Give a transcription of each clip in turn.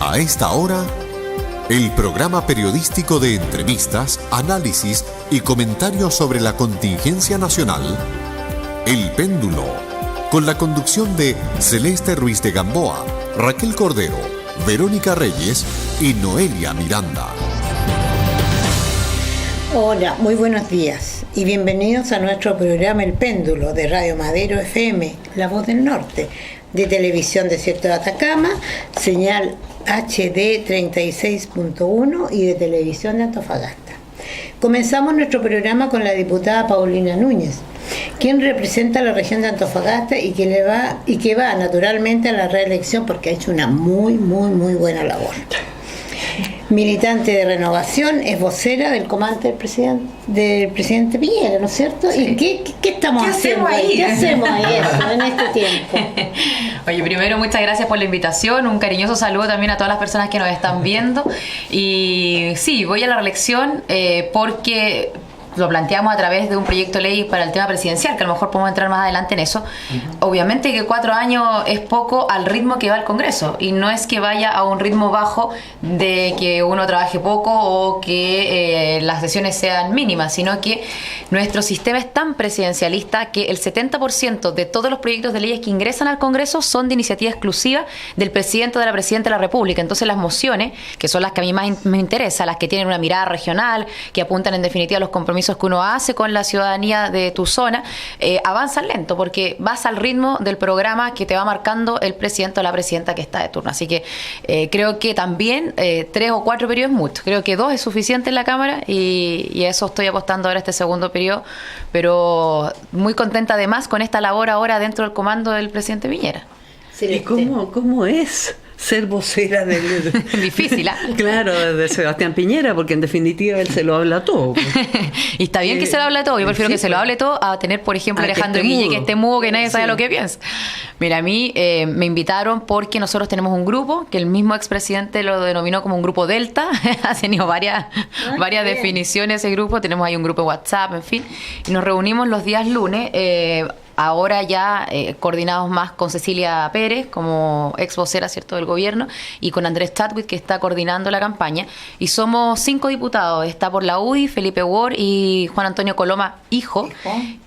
A esta hora, el programa periodístico de entrevistas, análisis y comentarios sobre la contingencia nacional, El Péndulo, con la conducción de Celeste Ruiz de Gamboa, Raquel Cordero, Verónica Reyes y Noelia Miranda. Hola, muy buenos días y bienvenidos a nuestro programa El Péndulo de Radio Madero FM, La Voz del Norte, de Televisión Desierto de Atacama, señal HD 36.1 y de Televisión de Antofagasta. Comenzamos nuestro programa con la diputada Paulina Núñez, quien representa a la región de Antofagasta y que va naturalmente a la reelección porque ha hecho una muy buena labor. Militante de Renovación, es vocera del comando del presidente Piñera, ¿no es cierto? ¿Y qué estamos haciendo ahí? ¿Qué hacemos ahí en este tiempo? Oye, primero muchas gracias por la invitación, un cariñoso saludo también a todas las personas que nos están viendo. Y sí, voy a la reelección porque lo planteamos a través de un proyecto de ley para el tema presidencial, que a lo mejor podemos entrar más adelante en eso. Obviamente que 4 años es poco al ritmo que va el Congreso, y no es que vaya a un ritmo bajo de que uno trabaje poco o que las sesiones sean mínimas, sino que nuestro sistema es tan presidencialista que el 70% de todos los proyectos de leyes que ingresan al Congreso son de iniciativa exclusiva del presidente o de la presidenta de la República. Entonces las mociones, que son las que a mí más me interesan, las que tienen una mirada regional, que apuntan en definitiva a los compromisos que uno hace con la ciudadanía de tu zona, avanzan lento porque vas al ritmo del programa que te va marcando el presidente o la presidenta que está de turno. Así que creo que también 3 o 4 periodos es mucho. Creo que 2 es suficiente en la Cámara y a eso estoy apostando ahora este segundo periodo, pero muy contenta además con esta labor ahora dentro del comando del presidente Piñera. ¿Y cómo es ser vocera del... Difícil, ¿ah? Claro, de Sebastián Piñera, porque en definitiva él se lo habla todo. Y está bien que se lo hable todo. Yo prefiero que se lo hable todo a tener, por ejemplo, Alejandro Guille, que esté mudo, que nadie sabe lo que piensa. Mira, a mí me invitaron porque nosotros tenemos un grupo, que el mismo expresidente lo denominó como un grupo Delta. Ha tenido varias definiciones ese grupo. Tenemos ahí un grupo de WhatsApp, en fin. Y nos reunimos los días lunes, ahora ya coordinados más con Cecilia Pérez como ex vocera, ¿cierto?, del gobierno, y con Andrés Chadwick, que está coordinando la campaña, y somos 5 diputados. Está por la UDI Felipe Ward y Juan Antonio Coloma, hijo.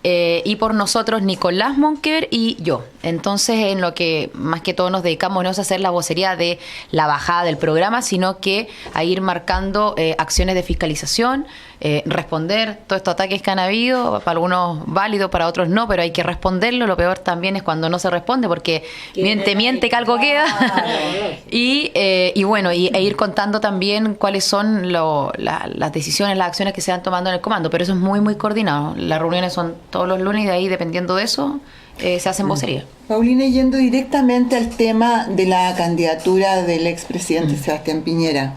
Y por nosotros Nicolás Monkever y yo. Entonces, en lo que más que todo nos dedicamos no es a hacer la vocería de la bajada del programa, sino que a ir marcando acciones de fiscalización, responder todos estos ataques que han habido, para algunos válidos, para otros no, pero hay que responderlo. Lo peor también es cuando no se responde, porque miente que algo queda. Y bueno, e ir contando también cuáles son las decisiones, las acciones que se van tomando en el comando, pero eso es muy coordinado. Las reuniones son todos los lunes y de ahí, dependiendo de eso, se hacen vocerías. Paulina, yendo directamente al tema de la candidatura del expresidente Sebastián Piñera,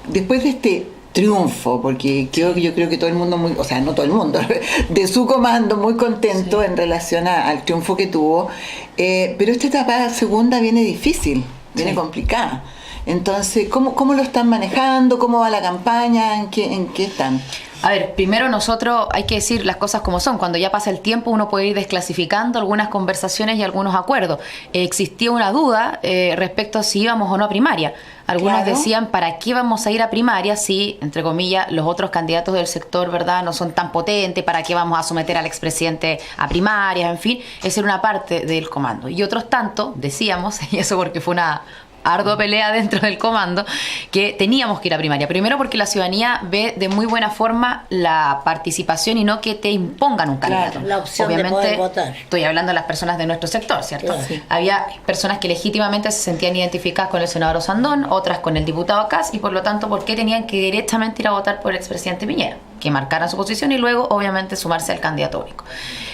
después de este triunfo, porque yo creo que todo el mundo, no todo el mundo, de su comando muy contento en relación al triunfo que tuvo, pero esta etapa segunda viene difícil, viene complicada. Entonces, ¿cómo lo están manejando? ¿Cómo va la campaña? ¿En qué están? A ver, primero nosotros hay que decir las cosas como son. Cuando ya pasa el tiempo uno puede ir desclasificando algunas conversaciones y algunos acuerdos. Existía una duda respecto a si íbamos o no a primaria. Algunos decían, ¿para qué vamos a ir a primaria si, entre comillas, los otros candidatos del sector, ¿verdad?, no son tan potentes? ¿Para qué vamos a someter al expresidente a primarias? En fin, esa era una parte del comando. Y otros tanto decíamos, y eso porque fue una ardua pelea dentro del comando, que teníamos que ir a primaria. Primero porque la ciudadanía ve de muy buena forma la participación y no que te impongan un candidato. La opción obviamente, de poder votar. Estoy hablando de las personas de nuestro sector, ¿cierto? Claro, sí. Había personas que legítimamente se sentían identificadas con el senador Osandón, otras con el diputado Kass, y por lo tanto, ¿por qué tenían que directamente ir a votar por el expresidente Piñera? Que marcaran su posición y luego, obviamente, sumarse al candidato único.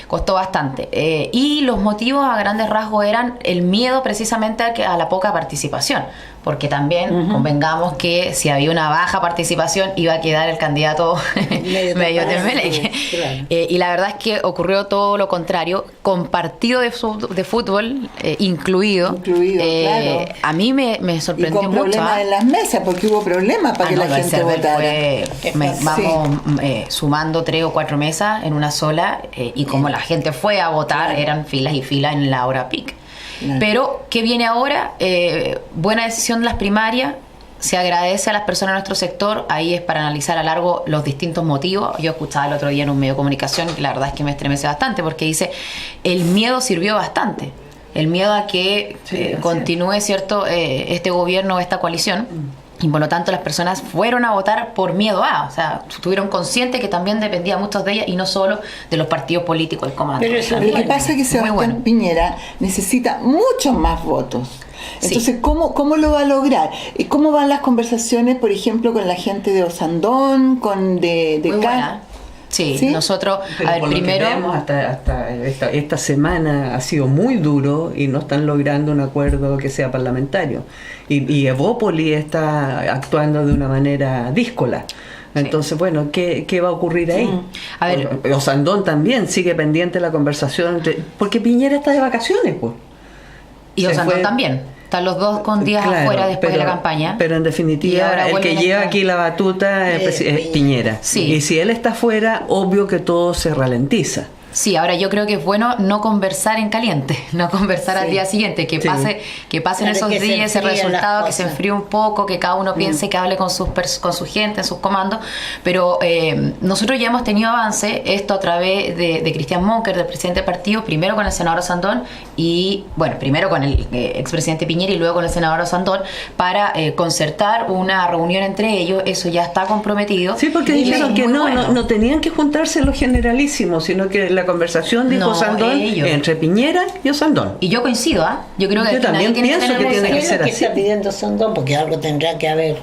Costó bastante. Y los motivos a grandes rasgos eran el miedo precisamente a la poca participación. Porque también convengamos que si había una baja participación iba a quedar el candidato medio tembeleque. Claro. Y la verdad es que ocurrió todo lo contrario, con partido de fútbol incluido. Claro. A mí me sorprendió mucho. Y con problemas en las mesas, porque hubo problemas para que la gente votara. Vamos sumando 3 o 4 mesas en una sola, y como la gente fue a votar, eran filas y filas en la hora pic. Claro. Pero, ¿qué viene ahora? Buena decisión de las primarias. Se agradece a las personas de nuestro sector. Ahí es para analizar a largo los distintos motivos. Yo escuchaba el otro día en un medio de comunicación que la verdad es que me estremece bastante porque dice, el miedo sirvió bastante. El miedo a que continúe, ¿cierto?, este gobierno, esta coalición. Y por lo tanto las personas fueron a votar por miedo o sea, estuvieron conscientes que también dependía muchos de ellas y no solo de los partidos políticos del comando. Pero eso Lo que pasa es que Sebastián Piñera necesita muchos más votos. Entonces, Sí. ¿cómo lo va a lograr? ¿Y cómo van las conversaciones, por ejemplo, con la gente de Osandón, con de Muy CAS? buena. Sí, ¿Sí? nosotros, Pero a ver, por lo que primero... vemos, hasta esta semana ha sido muy duro y no están logrando un acuerdo que sea parlamentario. Y Evópoli está actuando de una manera díscola. Entonces, bueno, ¿qué va a ocurrir ahí? A ver, Osandón también sigue pendiente la conversación, porque Piñera está de vacaciones, pues. y se Osandón fue- también. Están los dos con días Claro, afuera después de pero- la campaña. Pero en Y definitiva, ahora el que vuelven a lleva estar. aquí la batuta es Piñera. Sí. Y si él está fuera, obvio que todo se ralentiza. Sí, ahora yo creo que es bueno no conversar en caliente, no conversar al día siguiente, que Sí. pasen Claro, esos que se días, ese enfríen resultado, las que se cosas. enfríe un poco, que cada uno piense, que hable con su gente, en sus comandos. Pero nosotros ya hemos tenido avance, esto a través de Cristian Monker, del presidente del partido, primero con el senador Osandón y, bueno, primero con el expresidente Piñera y luego con el senador Osandón, para concertar una reunión entre ellos. Eso ya está comprometido. Sí, porque Y dijeron eso es que muy bueno. no tenían que juntarse los generalísimos, sino que la conversación dijo No, Osandón ellos. entre Piñera y Osandón. Y yo coincido, Yo creo que Yo al final también tiene pienso tener que un tiene que ¿Qué es ser lo que así. está pidiendo Sondón? Porque algo tendrá que haber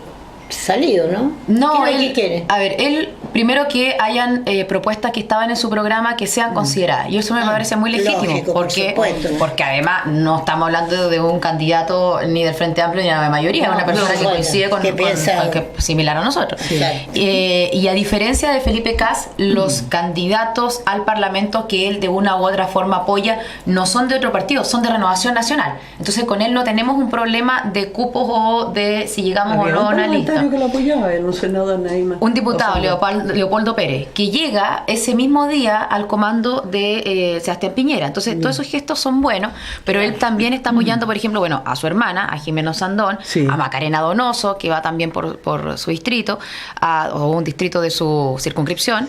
salido, ¿no? No, ¿Qué es lo él, que quiere? a ver, él primero que hayan propuestas que estaban en su programa que sean consideradas. Y eso me parece muy legítimo, lógico, por porque supuesto. porque además no estamos hablando de un candidato ni del Frente Amplio ni de la mayoría, es No, una persona no, que bueno, coincide con, que con- piensa- con que similar a nosotros. Claro. Y a diferencia de Felipe Cas, los candidatos al Parlamento que él de una u otra forma apoya no son de otro partido, son de Renovación Nacional. Entonces con él no tenemos un problema de cupos o de si llegamos Había o no a un una lista. parlamentario que lo apoyaba, el senador Naima. Un diputado, Osandón. Leopoldo Pérez, que llega ese mismo día al comando de Sebastián Piñera. Entonces, todos esos gestos son buenos, pero él también está apoyando, por ejemplo, bueno, a su hermana, a Jimena Osandón, Sí. a Macarena Donoso, que va también por su distrito, o un distrito de su circunscripción,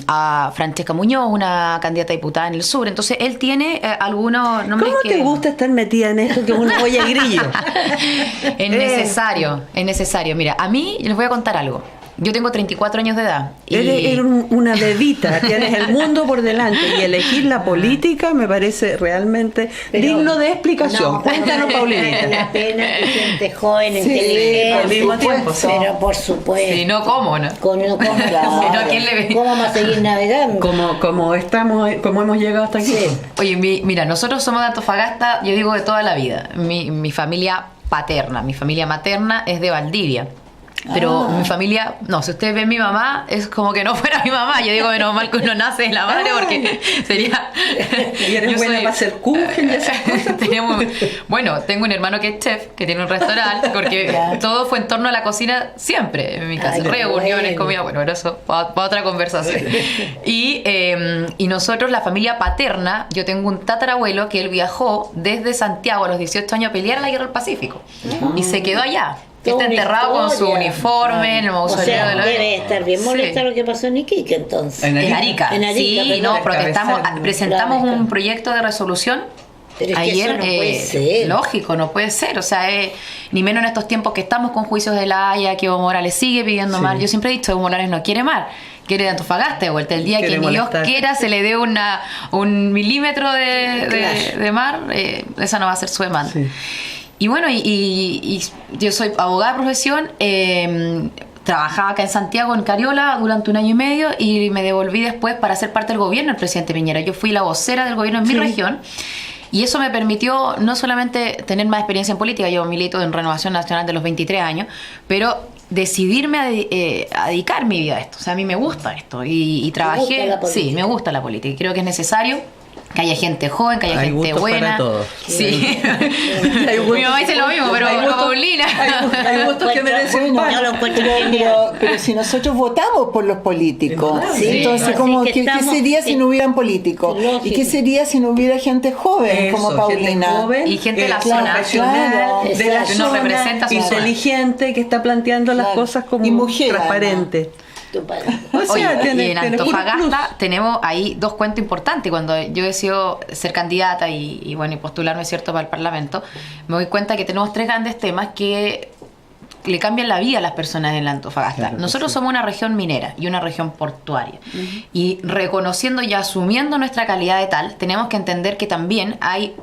a Francesca Muñoz, una candidata a diputada en el sur. Entonces, él tiene algunos nombres ¿Cómo que... te gusta estar metida en esto que es una olla de grillo? Es necesario, es necesario. Mira, a mí les voy a contar algo. Yo tengo 34 años de edad. Eres una bebita, tienes el mundo por delante y elegir la política me parece realmente digno de explicación. No, Cuéntanos, vale Paulinita. la pena que gente joven, Sí, inteligente. al mismo tiempo, sí. Pero por supuesto. Si no, ¿cómo no? ¿Cómo ¿a quién le ve? vamos a seguir navegando? Como hemos llegado hasta aquí. Sí. Oye, mira, nosotros somos de Antofagasta, yo digo de toda la vida. Mi familia paterna, mi familia materna es de Valdivia. Pero mi familia, no, si ustedes ven mi mamá, es como que no fuera mi mamá. Yo digo, menos mal que uno nace de la madre porque sería... Y eres yo buena soy- para hacer kuchen y esas cosas. Bueno, tengo un hermano que es chef, que tiene un restaurante, porque Ya. todo fue en torno a la cocina siempre en mi casa. Ay, qué Reuniones, bueno. comida, bueno, pero eso para otra conversación. Y nosotros, la familia paterna, yo tengo un tatarabuelo que él viajó desde Santiago a los 18 años a pelear en la Guerra del Pacífico. Y se quedó allá. Toda Está una enterrado con su historia. uniforme en el O mausoleo sea, de la... debe estar bien molesta Sí. lo que pasó en Iquique entonces. En En Arica. En Arica, Sí, perdón. no, protestamos, Cabezal, presentamos claro, un proyecto de resolución. Pero es que Ayer, eso no puede ser. lógico, no puede ser, o sea, ni menos en estos tiempos que estamos con juicios de la Haya, que Evo Morales sigue pidiendo Sí. mar. Yo siempre he dicho, Evo Morales no quiere mar, quiere de Antofagasta de vuelta. El día Quiere que ni Dios molestar. quiera se le dé un milímetro de Claro. de mar, esa no va a ser su demanda. Sí. Y bueno, y yo soy abogada de profesión, trabajaba acá en Santiago, en Cariola, durante 1 año y medio y me devolví después para ser parte del gobierno del presidente Piñera. Yo fui la vocera del gobierno en mi región y eso me permitió no solamente tener más experiencia en política, yo milito en Renovación Nacional de los 23 años, pero decidirme a dedicar mi vida a esto. O sea, a mí me gusta esto y gusta trabajé, la política? sí, me gusta la política y creo que es necesario. que haya gente joven, que haya hay gente gustos buena. para todos. Sí. Hay gustos- Mi mamá dice lo mismo, pero hay no gustos- Paulina. Hay gustos que merecen Bueno, Yo lo pan. encuentro genial. pero si nosotros votamos por los políticos, Sí, entonces así como que ¿qué estamos sería si no hubieran políticos? Lógico. ¿Y qué sería si no hubiera gente joven como Eso, Paulina? gente joven, Y gente de la Claro, zona. profesional, claro, de la exacto. Que nos zona, representa su zona. inteligente, que está planteando las Claro. cosas como Y mujer, transparentes. O sea, Oye, tiene- y en tiene puro Antofagasta plus. tenemos ahí dos cuentos importantes. Cuando yo decido ser candidata y bueno, y postularme, ¿cierto?, para el Parlamento, me doy cuenta que tenemos tres grandes temas que le cambian la vida a las personas en la Antofagasta. Claro que Nosotros sí. somos una región minera y una región portuaria. Y reconociendo y asumiendo nuestra calidad de tal, tenemos que entender que también hay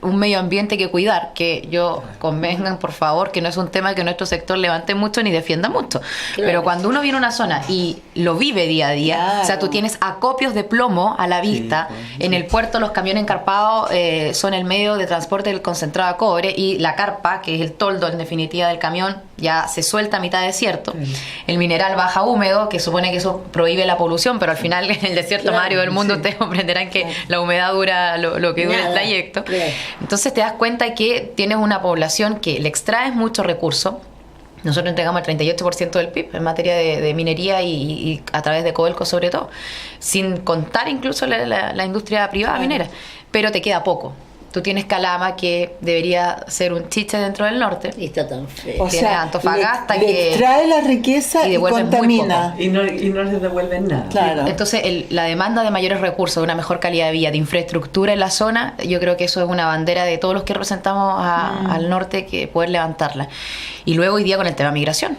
un medio ambiente que cuidar, que yo convengan por favor que no es un tema que nuestro sector levante mucho ni defienda mucho, pero cuando uno viene a una zona y lo vive día a día, Claro. o sea, tú tienes acopios de plomo a la vista, en el puerto los camiones encarpados son el medio de transporte del concentrado de cobre, y la carpa, que es el toldo en definitiva del camión, ya se suelta a mitad de desierto, el mineral baja húmedo, que supone que eso prohíbe la polución, pero al final en el desierto más árido del mundo ustedes comprenderán que la humedad dura lo que dura el Nada. trayecto. Claro. Entonces te das cuenta que tienes una población que le extraes mucho recurso. Nosotros entregamos el 38% del PIB en materia de minería y a través de Codelco sobre todo, sin contar incluso la industria privada minera, pero te queda poco. Tú tienes Calama, que debería ser un chiche dentro del norte. Y está tan feo. O Tiene sea, Antofagasta le que- extrae la riqueza y y devuelve muy contamina. Y no les devuelven nada. Claro. Entonces, la demanda de mayores recursos, de una mejor calidad de vida, de infraestructura en la zona, yo creo que eso es una bandera de todos los que representamos al norte, que poder levantarla. Y luego hoy día con el tema migración.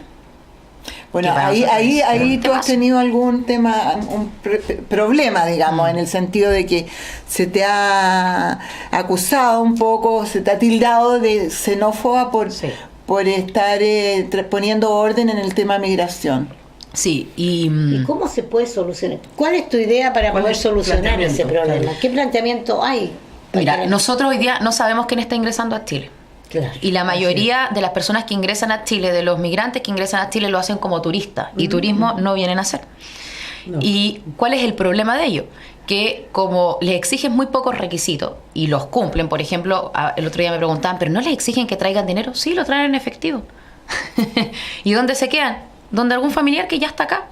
Bueno, que para ahí nosotros es un tú has temazo. tenido algún tema, un problema, digamos, en el sentido de que se te ha acusado un poco, se te ha tildado de xenófoba por Sí. estar poniendo orden en el tema migración. Sí, ¿Y cómo se puede solucionar? ¿Cuál es tu idea para ¿Cuál poder es tu solucionar ese planteamiento? problema? Claro. ¿Qué planteamiento hay? mira, nosotros hoy día no sabemos quién está ingresando a Chile. Claro. Y la mayoría de las personas que ingresan a Chile, de los migrantes que ingresan a Chile, lo hacen como turistas. Y turismo no vienen a hacer. No. ¿Y cuál es el problema de ello? Que como les exigen muy pocos requisitos y los cumplen, por ejemplo, el otro día me preguntaban, ¿pero no les exigen que traigan dinero? Sí, lo traen en efectivo. ¿Y dónde se quedan? Donde algún familiar que ya está acá.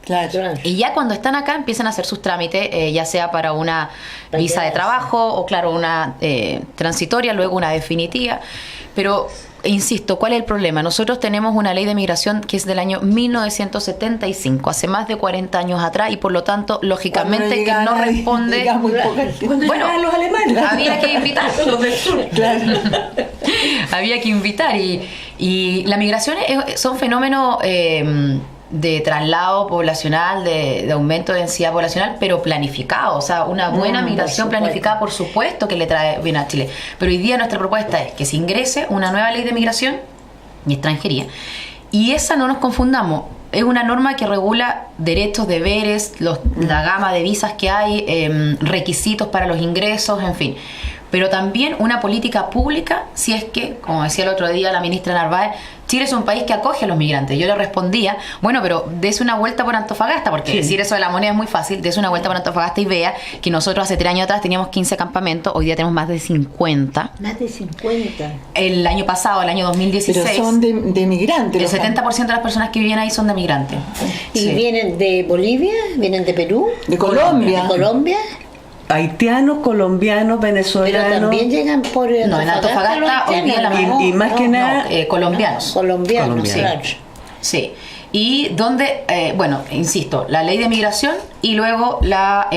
Claro. Claro. Y ya cuando están acá empiezan a hacer sus trámites, ya sea para una visa de trabajo o claro, una transitoria, luego una definitiva. Pero, insisto, ¿cuál es el problema? Nosotros tenemos una ley de migración que es del año 1975, hace más de 40 años atrás, y por lo tanto, lógicamente, que no responde... Llega muy poca gente. Cuando Bueno, llegaban los alemanes. había que invitar. Los del sur. Claro. Había que invitar y las migraciones son fenómenos de traslado poblacional, de aumento de densidad poblacional, pero planificado, o sea, una buena migración por supuesto. planificada, por supuesto que le trae bien a Chile. Pero hoy día nuestra propuesta es que se ingrese una nueva ley de migración y extranjería, y esa, no nos confundamos, es una norma que regula derechos, deberes, la gama de visas que hay, requisitos para los ingresos, en fin. Pero también una política pública, si es que, como decía el otro día la ministra Narváez, Chile es un país que acoge a los migrantes. Yo le respondía, bueno, pero dese una vuelta por Antofagasta, porque Sí. decir eso de la moneda es muy fácil, dese una vuelta por Antofagasta y vea que nosotros hace 3 años atrás teníamos 15 campamentos, hoy día tenemos más de 50. Más de 50. El año pasado, el año 2016... Pero son de migrantes. el los 70% de las personas que viven ahí son de migrantes. ¿Y Sí. vienen de Bolivia? ¿Vienen de Perú? de Colombia. ¿De Colombia? Haitianos, colombianos, Pero venezolanos. también llegan por No, en Antofagasta hoy día la Y más que nada, colombianos. Colombianos, Colombianos. claro. Sí. Y donde, bueno, insisto, la ley de migración y luego la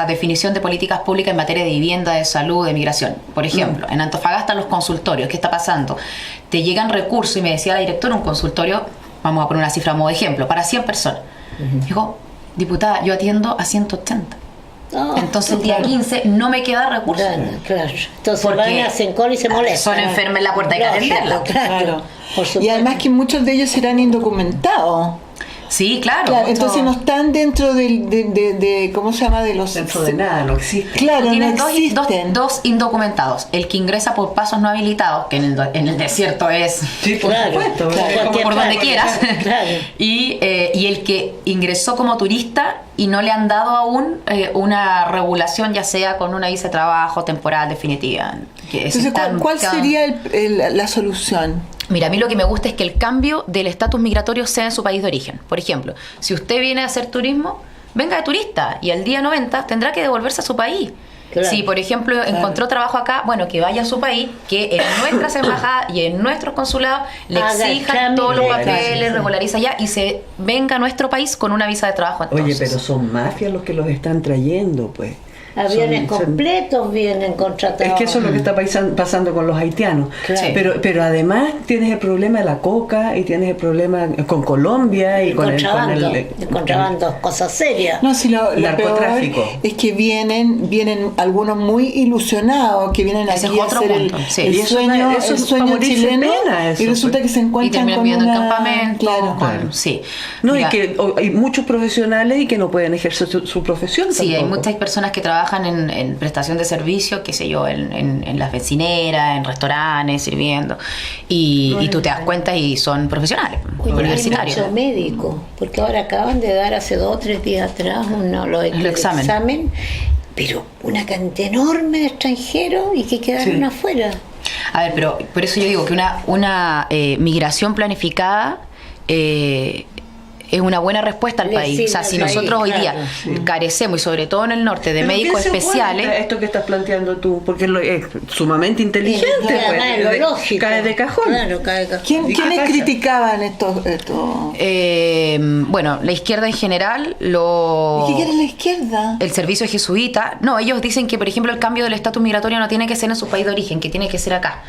definición de políticas públicas en materia de vivienda, de salud, de migración. Por ejemplo, en Antofagasta los consultorios, ¿qué está pasando? Te llegan recursos, y me decía la directora, un consultorio, vamos a poner una cifra como de ejemplo, para 100 personas. Digo, diputada, yo atiendo a 180. Ah, Entonces el día 15 no me queda recurso. Claro, claro. Entonces Porque van a Sencol y se molestan. son enfermas en la puerta, hay que Lógico, atenderla. Claro. Claro. Por Y supuesto. además que muchos de ellos serán indocumentados. Sí, claro. Claro, entonces no están dentro de ¿cómo se llama? De los... Dentro de nada, no existe. Claro, no Tienes existen. dos indocumentados. El que ingresa por pasos no habilitados, que en el desierto es Sí, por supuesto. como por donde quieras. Claro. Y el que ingresó como turista y no le han dado aún una regulación, ya sea con una visa de trabajo temporal definitiva. Entonces, ¿cuál sería la solución? Mira, a mí lo que me gusta es que el cambio del estatus migratorio sea en su país de origen. Por ejemplo, si usted viene a hacer turismo, venga de turista y al día 90 tendrá que devolverse a su país. Claro. Si, por ejemplo, encontró trabajo acá, bueno, que vaya a su país, que en nuestras embajadas y en nuestros consulados le Haga el exijan trámite, todos los claro. papeles, regulariza allá y se venga a nuestro país con una visa de trabajo. Oye, Entonces, pero son mafias los que los están trayendo, pues. Aviones Son- completos vienen contratados. Es que eso es lo que está pasando con los haitianos. Claro. Pero además tienes el problema de la coca y tienes el problema con Colombia y con el contrabando, cosas serias. No, si lo narcotráfico. peor es que vienen algunos muy ilusionados que vienen Ese aquí es a otro hacer punto, sí. el Y eso sueño, es el sueño para morirse chileno de pena, eso, y resulta pues. que se y encuentran terminan con viviendo en una... campamento. Claro. Sí. No, Mira, y que hay muchos profesionales y que no pueden ejercer su profesión. sí, hay tampoco. muchas personas que trabajan en prestación de servicios, qué sé yo, en las bencineras, en restaurantes, sirviendo. Y tú te das cuenta y son profesionales, Oye, universitarios. hay mucho médico, porque ahora acaban de dar hace 2 o 3 días atrás el examen, pero una cantidad enorme de extranjeros y que quedaron afuera. A ver, pero por eso yo digo que una migración planificada es una buena respuesta al Le país. sirve O sea, al si país, nosotros hoy día claro. carecemos, y sobre todo en el norte, de Pero médicos ¿quién se opone especiales... a esto que estás planteando tú? Porque es sumamente inteligente. Y además es lo lógico. Cae de cajón. Claro, cae de cajón. ¿Quiénes pasa? criticaban esto? Bueno, la izquierda en general, ¿Y qué quiere la izquierda? el servicio jesuita, no, ellos dicen que, por ejemplo, el cambio del estatus migratorio no tiene que ser en su país de origen, que tiene que ser acá.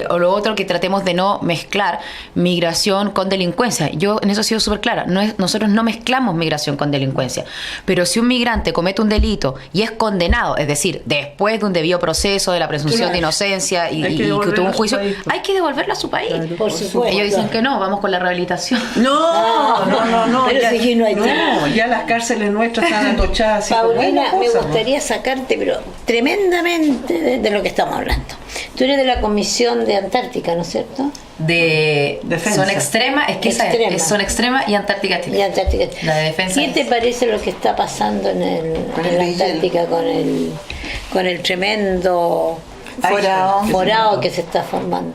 O lo otro, que tratemos de no mezclar migración con delincuencia. Yo en eso he sido súper clara. Nosotros no mezclamos migración con delincuencia. Pero si un migrante comete un delito y es condenado, es decir, después de un debido proceso de la presunción Claro. de inocencia y Hay que que devolverlo tuvo un a su juicio, país, pues. hay que devolverlo a su país. Claro, Por supuesto. Ellos dicen que no, vamos con la rehabilitación. No. Pero ya, si aquí no hay nada. ya las cárceles nuestras están atochadas. así como Paulina, una me cosa, gustaría sacarte, pero tremendamente de lo que estamos hablando. Tú eres de la Comisión de Antártica, ¿no es cierto? De Defensa. zona extrema, es que esa Extrema. es zona extrema y Antártica Chile. De Antártica. La de defensa ¿Qué te es- parece lo que está pasando en el la hielo. Antártica con el tremendo Forado. forado que se está formando?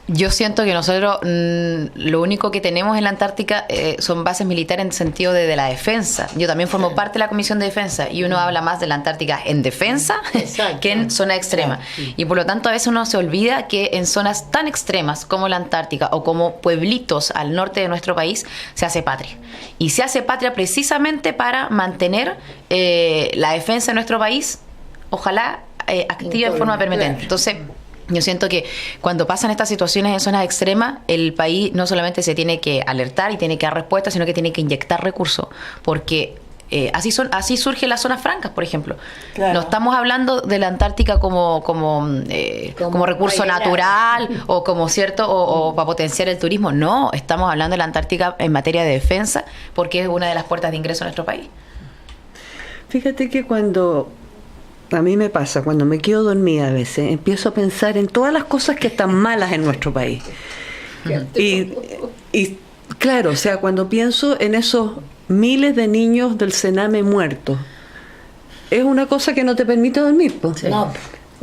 Yo siento que nosotros lo único que tenemos en la Antártica son bases militares en sentido de la defensa. Yo también formo parte de la Comisión de Defensa y uno habla más de la Antártica en defensa Exacto. que en zona extrema. Y por lo tanto a veces uno se olvida que en zonas tan extremas como la Antártica o como pueblitos al norte de nuestro país se hace patria. Y se hace patria precisamente para mantener la defensa de nuestro país, ojalá activa de forma permanente. Entonces, yo siento que cuando pasan estas situaciones en zonas extremas, el país no solamente se tiene que alertar y tiene que dar respuesta, sino que tiene que inyectar recursos, porque así surgen las zonas francas, por ejemplo. Claro. No estamos hablando de la Antártica como recurso bailar. natural o como cierto o para potenciar el turismo. No, estamos hablando de la Antártica en materia de defensa, porque es una de las puertas de ingreso a nuestro país. Fíjate que cuando a mí me pasa, cuando me quedo dormida a veces, empiezo a pensar en todas las cosas que están malas en nuestro país. Y claro, o sea, cuando pienso en esos miles de niños del Sename muertos, es una cosa que no te permite dormir, po. No.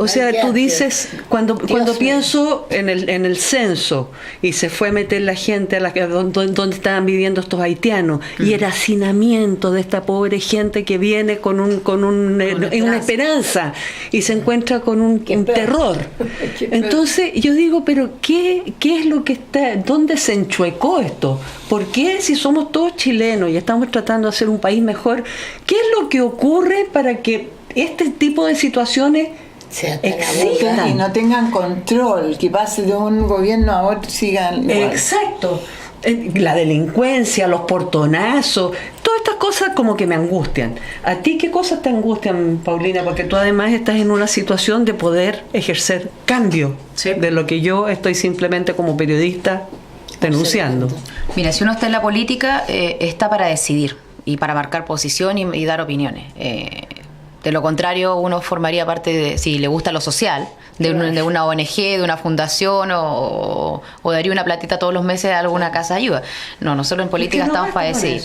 O sea, Ay, tú ya, dices, cuando mío. pienso en el censo y se fue a meter la gente donde estaban viviendo estos haitianos y el hacinamiento de esta pobre gente que viene con una esperanza y se encuentra con un terror. Entonces yo digo, pero ¿qué es lo que está? ¿Dónde se enchuecó esto? ¿Por qué, si somos todos chilenos y estamos tratando de hacer un país mejor, qué es lo que ocurre para que este tipo de situaciones Sea tan existan? Y no tengan control, que pase de un gobierno a otro, sigan igual. Exacto. La delincuencia, los portonazos, todas estas cosas como que me angustian. ¿A ti qué cosas te angustian, Paulina? Porque tú además estás en una situación de poder ejercer cambio, Sí. de lo que yo estoy simplemente como periodista denunciando. Mira, si uno está en la política, está para decidir y para marcar posición y dar opiniones. De lo contrario, uno formaría parte de, si le gusta lo social, de una ONG, de una fundación o daría una platita todos los meses a alguna casa de ayuda. No, nosotros en política estamos para decidir.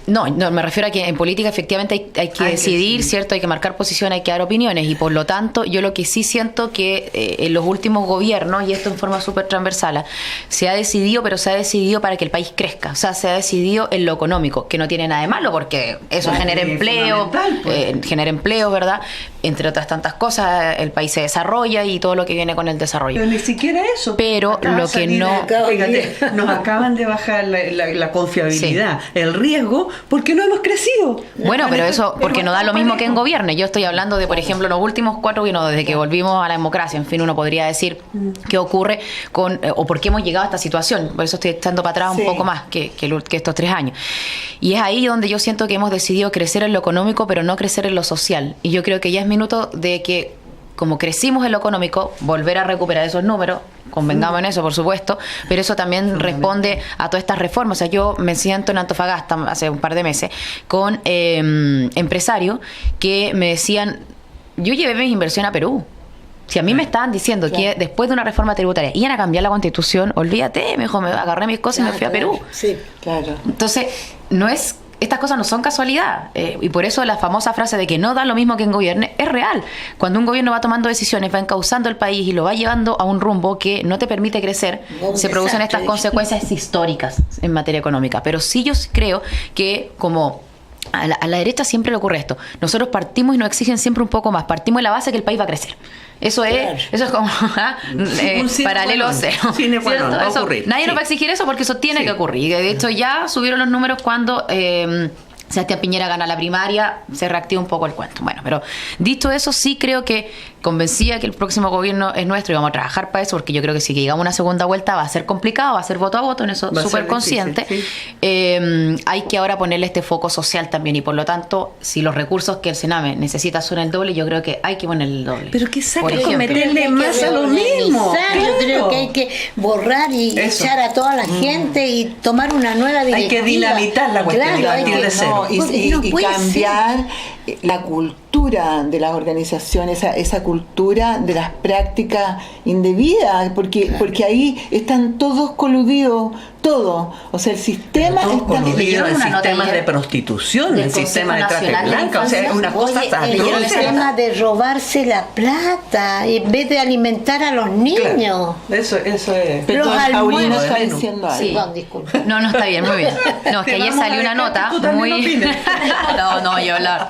No, me refiero a que en política efectivamente hay que decidir, ¿cierto? Hay que marcar posición, hay que dar opiniones y por lo tanto yo lo que sí siento que en los últimos gobiernos, y esto en forma súper transversal, se ha decidido, pero se ha decidido para que el país crezca, o sea, se ha decidido en lo económico, que no tiene nada de malo porque eso genera empleo, ¿verdad? Entre otras tantas cosas, el país se desarrolla y todo lo que viene con el desarrollo. Pero ni siquiera eso. Pero lo que no... Fíjate, nos acaban de bajar la confiabilidad, el riesgo, porque no hemos crecido. Bueno, pero eso, porque no da lo mismo que en gobierne. Yo estoy hablando de, por ejemplo, los últimos 4 gobiernos, desde que volvimos a la democracia. En fin, uno podría decir qué ocurre con, o por qué hemos llegado a esta situación. Por eso estoy echando para atrás un poco más que estos 3 años. Y es ahí donde yo siento que hemos decidido crecer en lo económico, pero no crecer en lo social. Y yo creo que ya es minuto de que, como crecimos en lo económico, volver a recuperar esos números, convengamos en eso, por supuesto, pero eso también responde a todas estas reformas. O sea, yo me siento en Antofagasta hace un par de meses con empresarios que me decían, yo llevé mi inversión a Perú. Si a mí me estaban diciendo que después de una reforma tributaria iban a cambiar la Constitución, olvídate, me agarré mis cosas y me fui a Perú. Sí, claro. Entonces, estas cosas no son casualidad, y por eso la famosa frase de que no da lo mismo que en gobierno es real. Cuando un gobierno va tomando decisiones, va encauzando el país y lo va llevando a un rumbo que no te permite crecer, se producen estas consecuencias históricas en materia económica. Pero sí yo creo que como a la derecha siempre le ocurre esto. Nosotros partimos y nos exigen siempre un poco más. Partimos de la base que el país va a crecer. Eso es como paralelo a cero. Nadie nos va a exigir eso porque eso tiene que ocurrir. De hecho, ya subieron los números cuando Sebastián Piñera gana la primaria, se reactiva un poco el cuento. Bueno, pero dicho eso, sí creo que convencía que el próximo gobierno es nuestro y vamos a trabajar para eso, porque yo creo que si llegamos a una segunda vuelta va a ser complicado, va a ser voto a voto, en eso súper consciente. Hay que ahora ponerle este foco social también y por lo tanto, si los recursos que el Sename necesita son el doble, yo creo que hay que ponerle el doble. Pero quizás hay que meterle más a lo mismo. Yo creo que hay que borrar y echar a toda la gente y tomar una nueva directiva. Hay que dinamitar la cuestión, partir de cero. Y cambiar la cultura de las organizaciones, esa cultura de las prácticas indebidas, porque ahí están todos coludidos, todo. O sea, el sistema todos está coludidos, el sistema de prostitución, el sistema de trata blanca, o sea, es una cosa el sistema de robarse la plata en vez de alimentar a los niños. Claro. Eso es. Pero Paulina está diciendo algo. Sí, disculpa. No, está bien, muy bien. No, es que ayer salió una nota muy... No, yo hablar.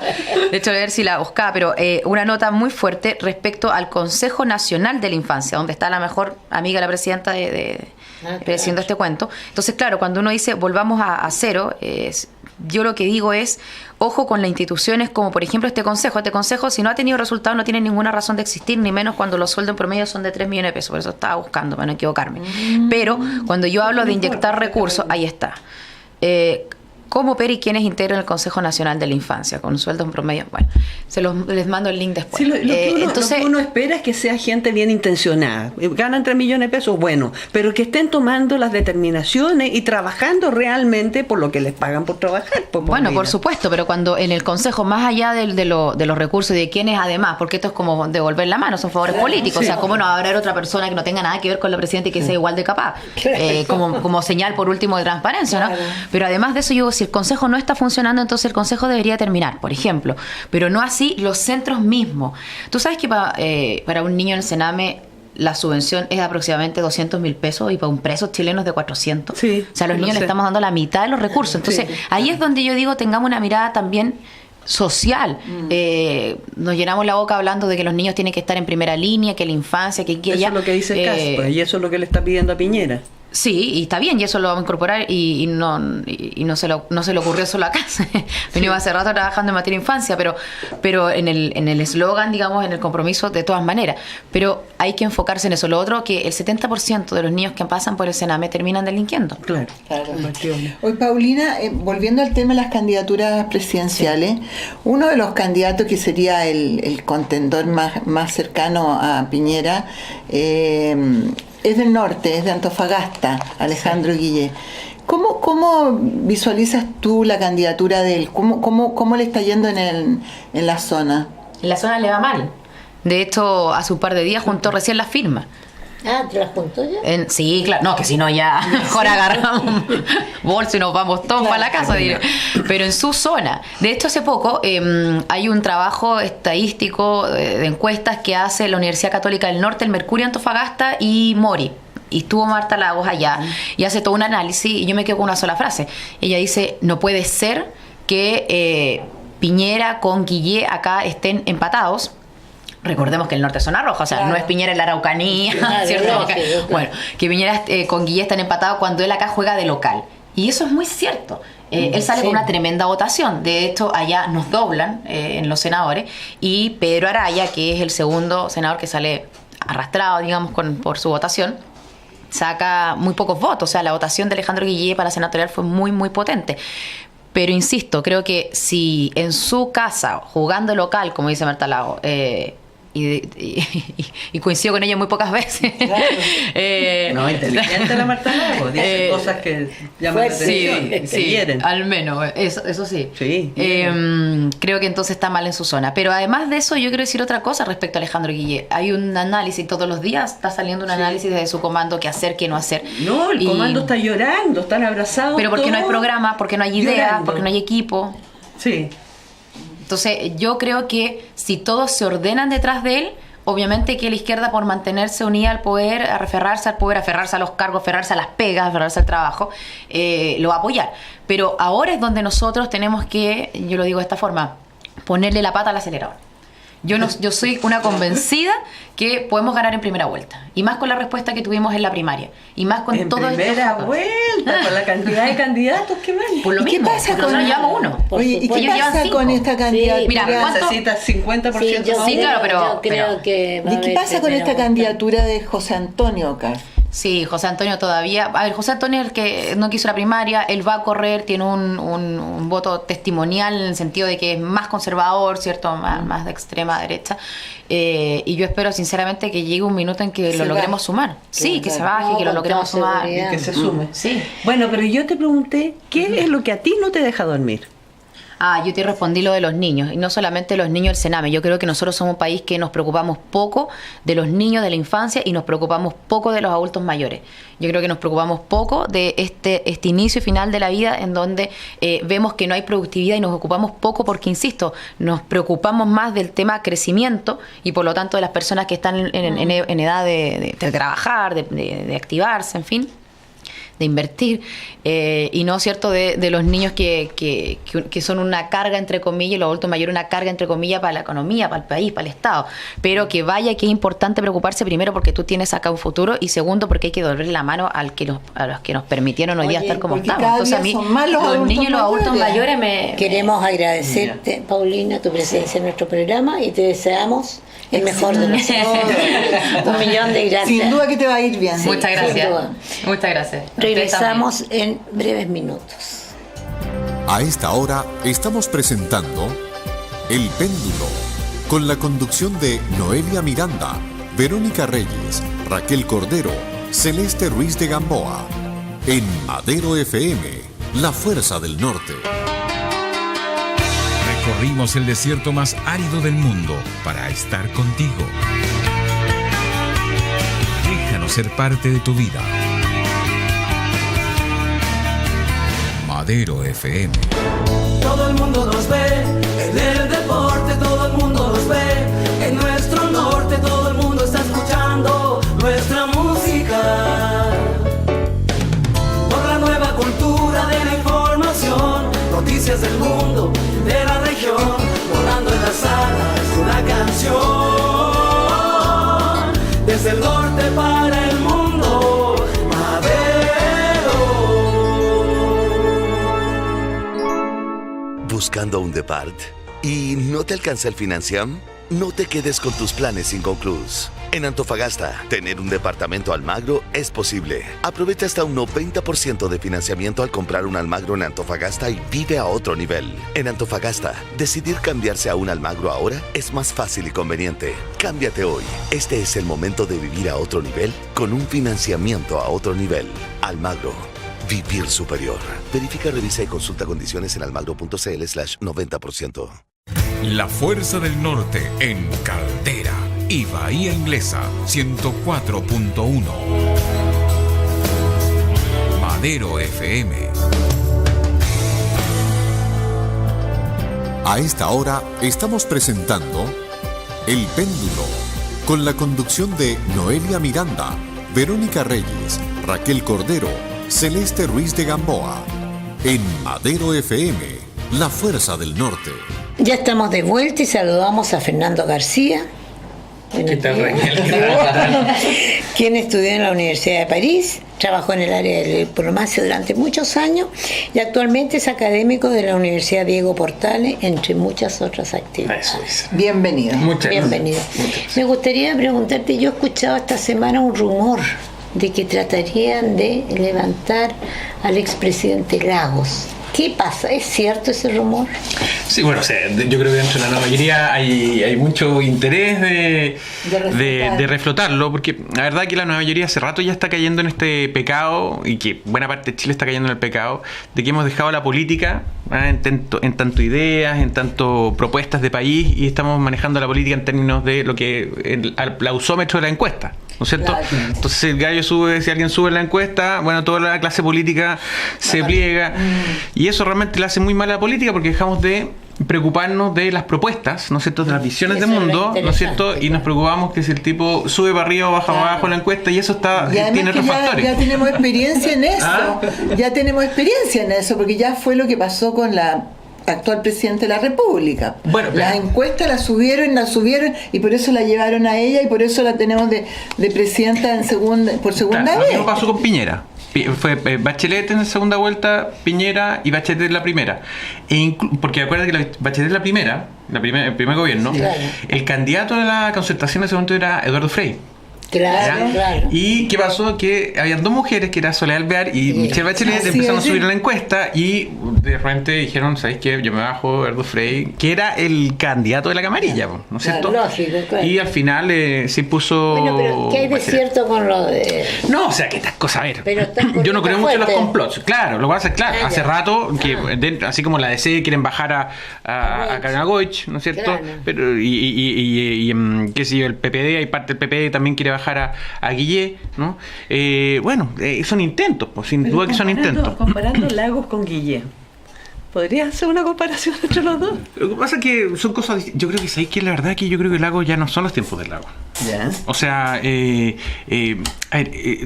De hecho, a ver si la buscaba, pero una nota muy fuerte respecto al Consejo Nacional de la Infancia, donde está la mejor amiga de la presidenta haciendo este cuento. Entonces, claro, cuando uno dice volvamos a cero, yo lo que digo es, ojo con las instituciones como por ejemplo este consejo. Este consejo, si no ha tenido resultados, no tiene ninguna razón de existir, ni menos cuando los sueldos en promedio son de 3 millones de pesos. Por eso estaba buscando, para no equivocarme. Pero cuando yo hablo de inyectar recursos, ahí está. ¿Cómo opera y quiénes integran el Consejo Nacional de la Infancia? Con sueldos en promedio. Bueno, les mando el link después. Sí, lo que uno espera es que sea gente bien intencionada. Ganan 3 millones de pesos, bueno, pero que estén tomando las determinaciones y trabajando realmente por lo que les pagan por trabajar. Bueno, por supuesto, pero cuando en el Consejo, más allá de los recursos y de quiénes además, porque esto es como devolver la mano, son favores políticos. Sí. O sea, ¿cómo no va a haber otra persona que no tenga nada que ver con la presidenta y que sea igual de capaz? Como señal, por último, de transparencia, ¿no? Pero además de eso, yo si el Consejo no está funcionando, entonces el Consejo debería terminar, por ejemplo. Pero no así los centros mismos. Tú sabes que para un niño en el Sename la subvención es de aproximadamente 200.000 pesos y para un preso chileno es de 400. Sí, o sea, a los niños le estamos dando la mitad de los recursos. Entonces, ahí es donde yo digo, tengamos una mirada también social. Nos llenamos la boca hablando de que los niños tienen que estar en primera línea, que la infancia, que eso es lo que dice Caspa, y eso es lo que le está pidiendo a Piñera. Sí, y está bien, y eso lo vamos a incorporar y no se le ocurrió solo acá. Venimos hace rato trabajando en materia de infancia, pero en el eslogan, digamos, en el compromiso, de todas maneras. Pero hay que enfocarse en eso. Lo otro, que el 70% de los niños que pasan por el Sename terminan delinquiendo. Claro. Hoy, Paulina, volviendo al tema de las candidaturas presidenciales, uno de los candidatos que sería el contendor más cercano a Piñera, es del norte, es de Antofagasta, Alejandro Guillé. ¿Cómo visualizas tú la candidatura de él? ¿Cómo le está yendo en la zona? En la zona le va mal. De hecho, hace un par de días juntó recién las firmas. Ah, ¿te las juntó ya? Sí, claro. No, que si no ya mejor agarramos un bolso y nos vamos todos para la casa. Diré. Pero en su zona. De hecho, hace poco hay un trabajo estadístico de encuestas que hace la Universidad Católica del Norte, el Mercurio Antofagasta y Mori. Y estuvo Marta Lagos allá y hace todo un análisis y yo me quedo con una sola frase. Ella dice, no puede ser que Piñera con Guillé acá estén empatados. Recordemos que el norte es zona roja, o sea, no es Piñera en la Araucanía, ¿cierto? Bueno, que Piñera con Guillé están empatados cuando él acá juega de local. Y eso es muy cierto. Él sale con una tremenda votación. De hecho, allá nos doblan en los senadores. Y Pedro Araya, que es el segundo senador que sale arrastrado, digamos, por su votación, saca muy pocos votos. O sea, la votación de Alejandro Guillé para la senatorial fue muy, muy potente. Pero insisto, creo que si en su casa, jugando local, como dice Marta Lago, y coincido con ella muy pocas veces. Claro. No, inteligente la Marta Lago, dice cosas que llaman la atención, sí, hieren. Al menos, eso sí. Sí. Creo que entonces está mal en su zona. Pero además de eso, yo quiero decir otra cosa respecto a Alejandro Guillé. Hay un análisis, todos los días está saliendo un análisis desde su comando, qué hacer, qué no hacer. No, el comando está llorando, están abrazados. Pero porque no hay programa, porque no hay ideas, llorando. porque no hay equipo. Sí. Entonces, yo creo que si todos se ordenan detrás de él, obviamente que la izquierda, por mantenerse unida al poder, aferrarse a los cargos, aferrarse a las pegas, aferrarse al trabajo, lo va a apoyar. Pero ahora es donde nosotros tenemos que, yo lo digo de esta forma, ponerle la pata al acelerador. Yo soy una convencida que podemos ganar en primera vuelta. Y más con la respuesta que tuvimos en la primaria. Y más con todo esto. En primera vuelta, con la cantidad de candidatos que van. Por lo mismo, ¿Qué pasa nosotros llevamos uno. Oye, ¿y qué pasa con esta candidatura? Mira, necesitas 50%. Sí, claro, pero yo creo que ¿Y qué pasa con esta candidatura de José Antonio Ocas? Sí, José Antonio todavía. A ver, José Antonio es el que no quiso la primaria, él va a correr, tiene un voto testimonial en el sentido de que es más conservador, ¿cierto? Más de extrema derecha. Y yo espero sinceramente que llegue un minuto en que lo logremos sumar. Sí, que se baje, que lo logremos sumar. Y que se sume. Sí. Bueno, pero yo te pregunté, ¿qué es lo que a ti no te deja dormir? Yo te respondí lo de los niños, y no solamente los niños del Sename. Yo creo que nosotros somos un país que nos preocupamos poco de los niños de la infancia y nos preocupamos poco de los adultos mayores. Yo creo que nos preocupamos poco de este inicio y final de la vida en donde vemos que no hay productividad y nos ocupamos poco porque, insisto, nos preocupamos más del tema crecimiento y por lo tanto de las personas que están en edad de trabajar, de activarse, en fin, de invertir, y no, ¿cierto?, de los niños que son una carga, entre comillas, y los adultos mayores una carga, entre comillas, para la economía, para el país, para el Estado. Pero que vaya, que es importante preocuparse, primero, porque tú tienes acá un futuro, y segundo, porque hay que devolverle la mano a los que nos permitieron hoy día estar como estamos. Entonces, a mí, los niños y los adultos mayores Queremos agradecerte, Paulina, tu presencia en nuestro programa, y te deseamos el mejor de los un millón de gracias. Sin duda que te va a ir bien. Sí, muchas gracias. Muchas gracias. Regresamos en breves minutos. A esta hora estamos presentando El Péndulo, con la conducción de Noelia Miranda, Verónica Reyes, Raquel Cordero, Celeste Ruiz de Gamboa. En Madero FM, la fuerza del norte. Recorrimos el desierto más árido del mundo para estar contigo. Déjanos ser parte de tu vida. Madero FM. Todo el mundo nos ve, en el deporte todo el mundo nos ve, en nuestro norte todo el mundo está escuchando nuestra música. Por la nueva cultura de la información, noticias del mundo, de la región, volando en las alas una canción, desde el norte para el mundo, Madero. ¿Buscando un depart? ¿Y no te alcanza el financiam? No te quedes con tus planes inconclusos. En Antofagasta, tener un departamento Almagro es posible. Aprovecha hasta un 90% de financiamiento al comprar un Almagro en Antofagasta y vive a otro nivel. En Antofagasta, decidir cambiarse a un Almagro ahora es más fácil y conveniente. Cámbiate hoy. Este es el momento de vivir a otro nivel con un financiamiento a otro nivel. Almagro. Vivir superior. Verifica, revisa y consulta condiciones en almagro.cl/90%. La Fuerza del Norte en Caldera y Bahía Inglesa 104.1. Madero FM. A esta hora estamos presentando El Péndulo, con la conducción de Noelia Miranda, Verónica Reyes, Raquel Cordero, Celeste Ruiz de Gamboa. En Madero FM, La Fuerza del Norte. Ya estamos de vuelta y saludamos a Fernando García. ¿Qué tal, Raquel? Quien estudió en la Universidad de París, trabajó en el área de diplomacia durante muchos años y actualmente es académico de la Universidad Diego Portales, entre muchas otras actividades. Eso es. Bienvenido. Muchas Bienvenido. gracias. Me gustaría preguntarte, yo he escuchado esta semana un rumor de que tratarían de levantar al expresidente Lagos. ¿Qué pasa? ¿Es cierto ese rumor? Sí, bueno, o sea, yo creo que dentro de la nueva mayoría hay mucho interés de reflotarlo, porque la verdad que la nueva mayoría hace rato ya está cayendo en este pecado, y que buena parte de Chile está cayendo en el pecado, de que hemos dejado la política en tanto ideas, en tanto propuestas de país, y estamos manejando la política en términos de lo que el aplausómetro de la encuesta, ¿no es cierto? Claro. Entonces, si el gallo sube, si alguien sube la encuesta, bueno, toda la clase política se pliega, y eso realmente le hace muy mal a la política, porque dejamos de preocuparnos de las propuestas, ¿no es cierto?, de las visiones Eso del es lo mundo, ¿no es cierto?, interesante, y nos preocupamos que si el tipo sube para arriba o baja para abajo la encuesta, y eso está Y además tiene que otros factores. ya tenemos experiencia en eso, ya tenemos experiencia en eso, porque ya fue lo que pasó con la actual presidente de la República. Bueno, las encuestas la subieron y por eso la llevaron a ella y por eso la tenemos de presidenta por segunda Claro, vez. lo mismo pasó con Piñera. Fue Bachelet en la segunda vuelta, Piñera y Bachelet en la primera. Porque acuérdate que Bachelet en la primera, el primer gobierno, Claro. el candidato de la concertación en ese momento era Eduardo Frei. Claro, ¿Ya? claro. ¿Y qué pasó? Que habían dos mujeres, que era Soledad Alvear y Michelle Bachelet, Así empezaron a es, subir sí. en la encuesta, y de repente dijeron, ¿sabes qué? Yo me bajo Eduardo Frei, que era el candidato de la camarilla, ¿no es cierto? Lógico, claro. Y al final se impuso... Bueno, pero ¿qué hay de Bachelet. cierto con lo de...? No, o sea, que estas cosas, a ver, Pero está yo no creo mucho en los fuerte. complots. Claro, lo que pasa es, claro, Ah, hace ya. rato que, así como la DC quieren bajar a Karina Goich, ¿no es cierto? Claro. Pero, qué sé yo, el PPD, hay parte del PPD también quiere bajar a Guillé, ¿no? Son intentos, pues, sin Pero duda que son intentos. comparando Lagos con Guillé, ¿podrías hacer una comparación entre los dos? Lo que pasa es que son cosas, yo creo que sabéis que la verdad que yo creo que el lago ya no son los tiempos del lago. Ya. O sea, a ver,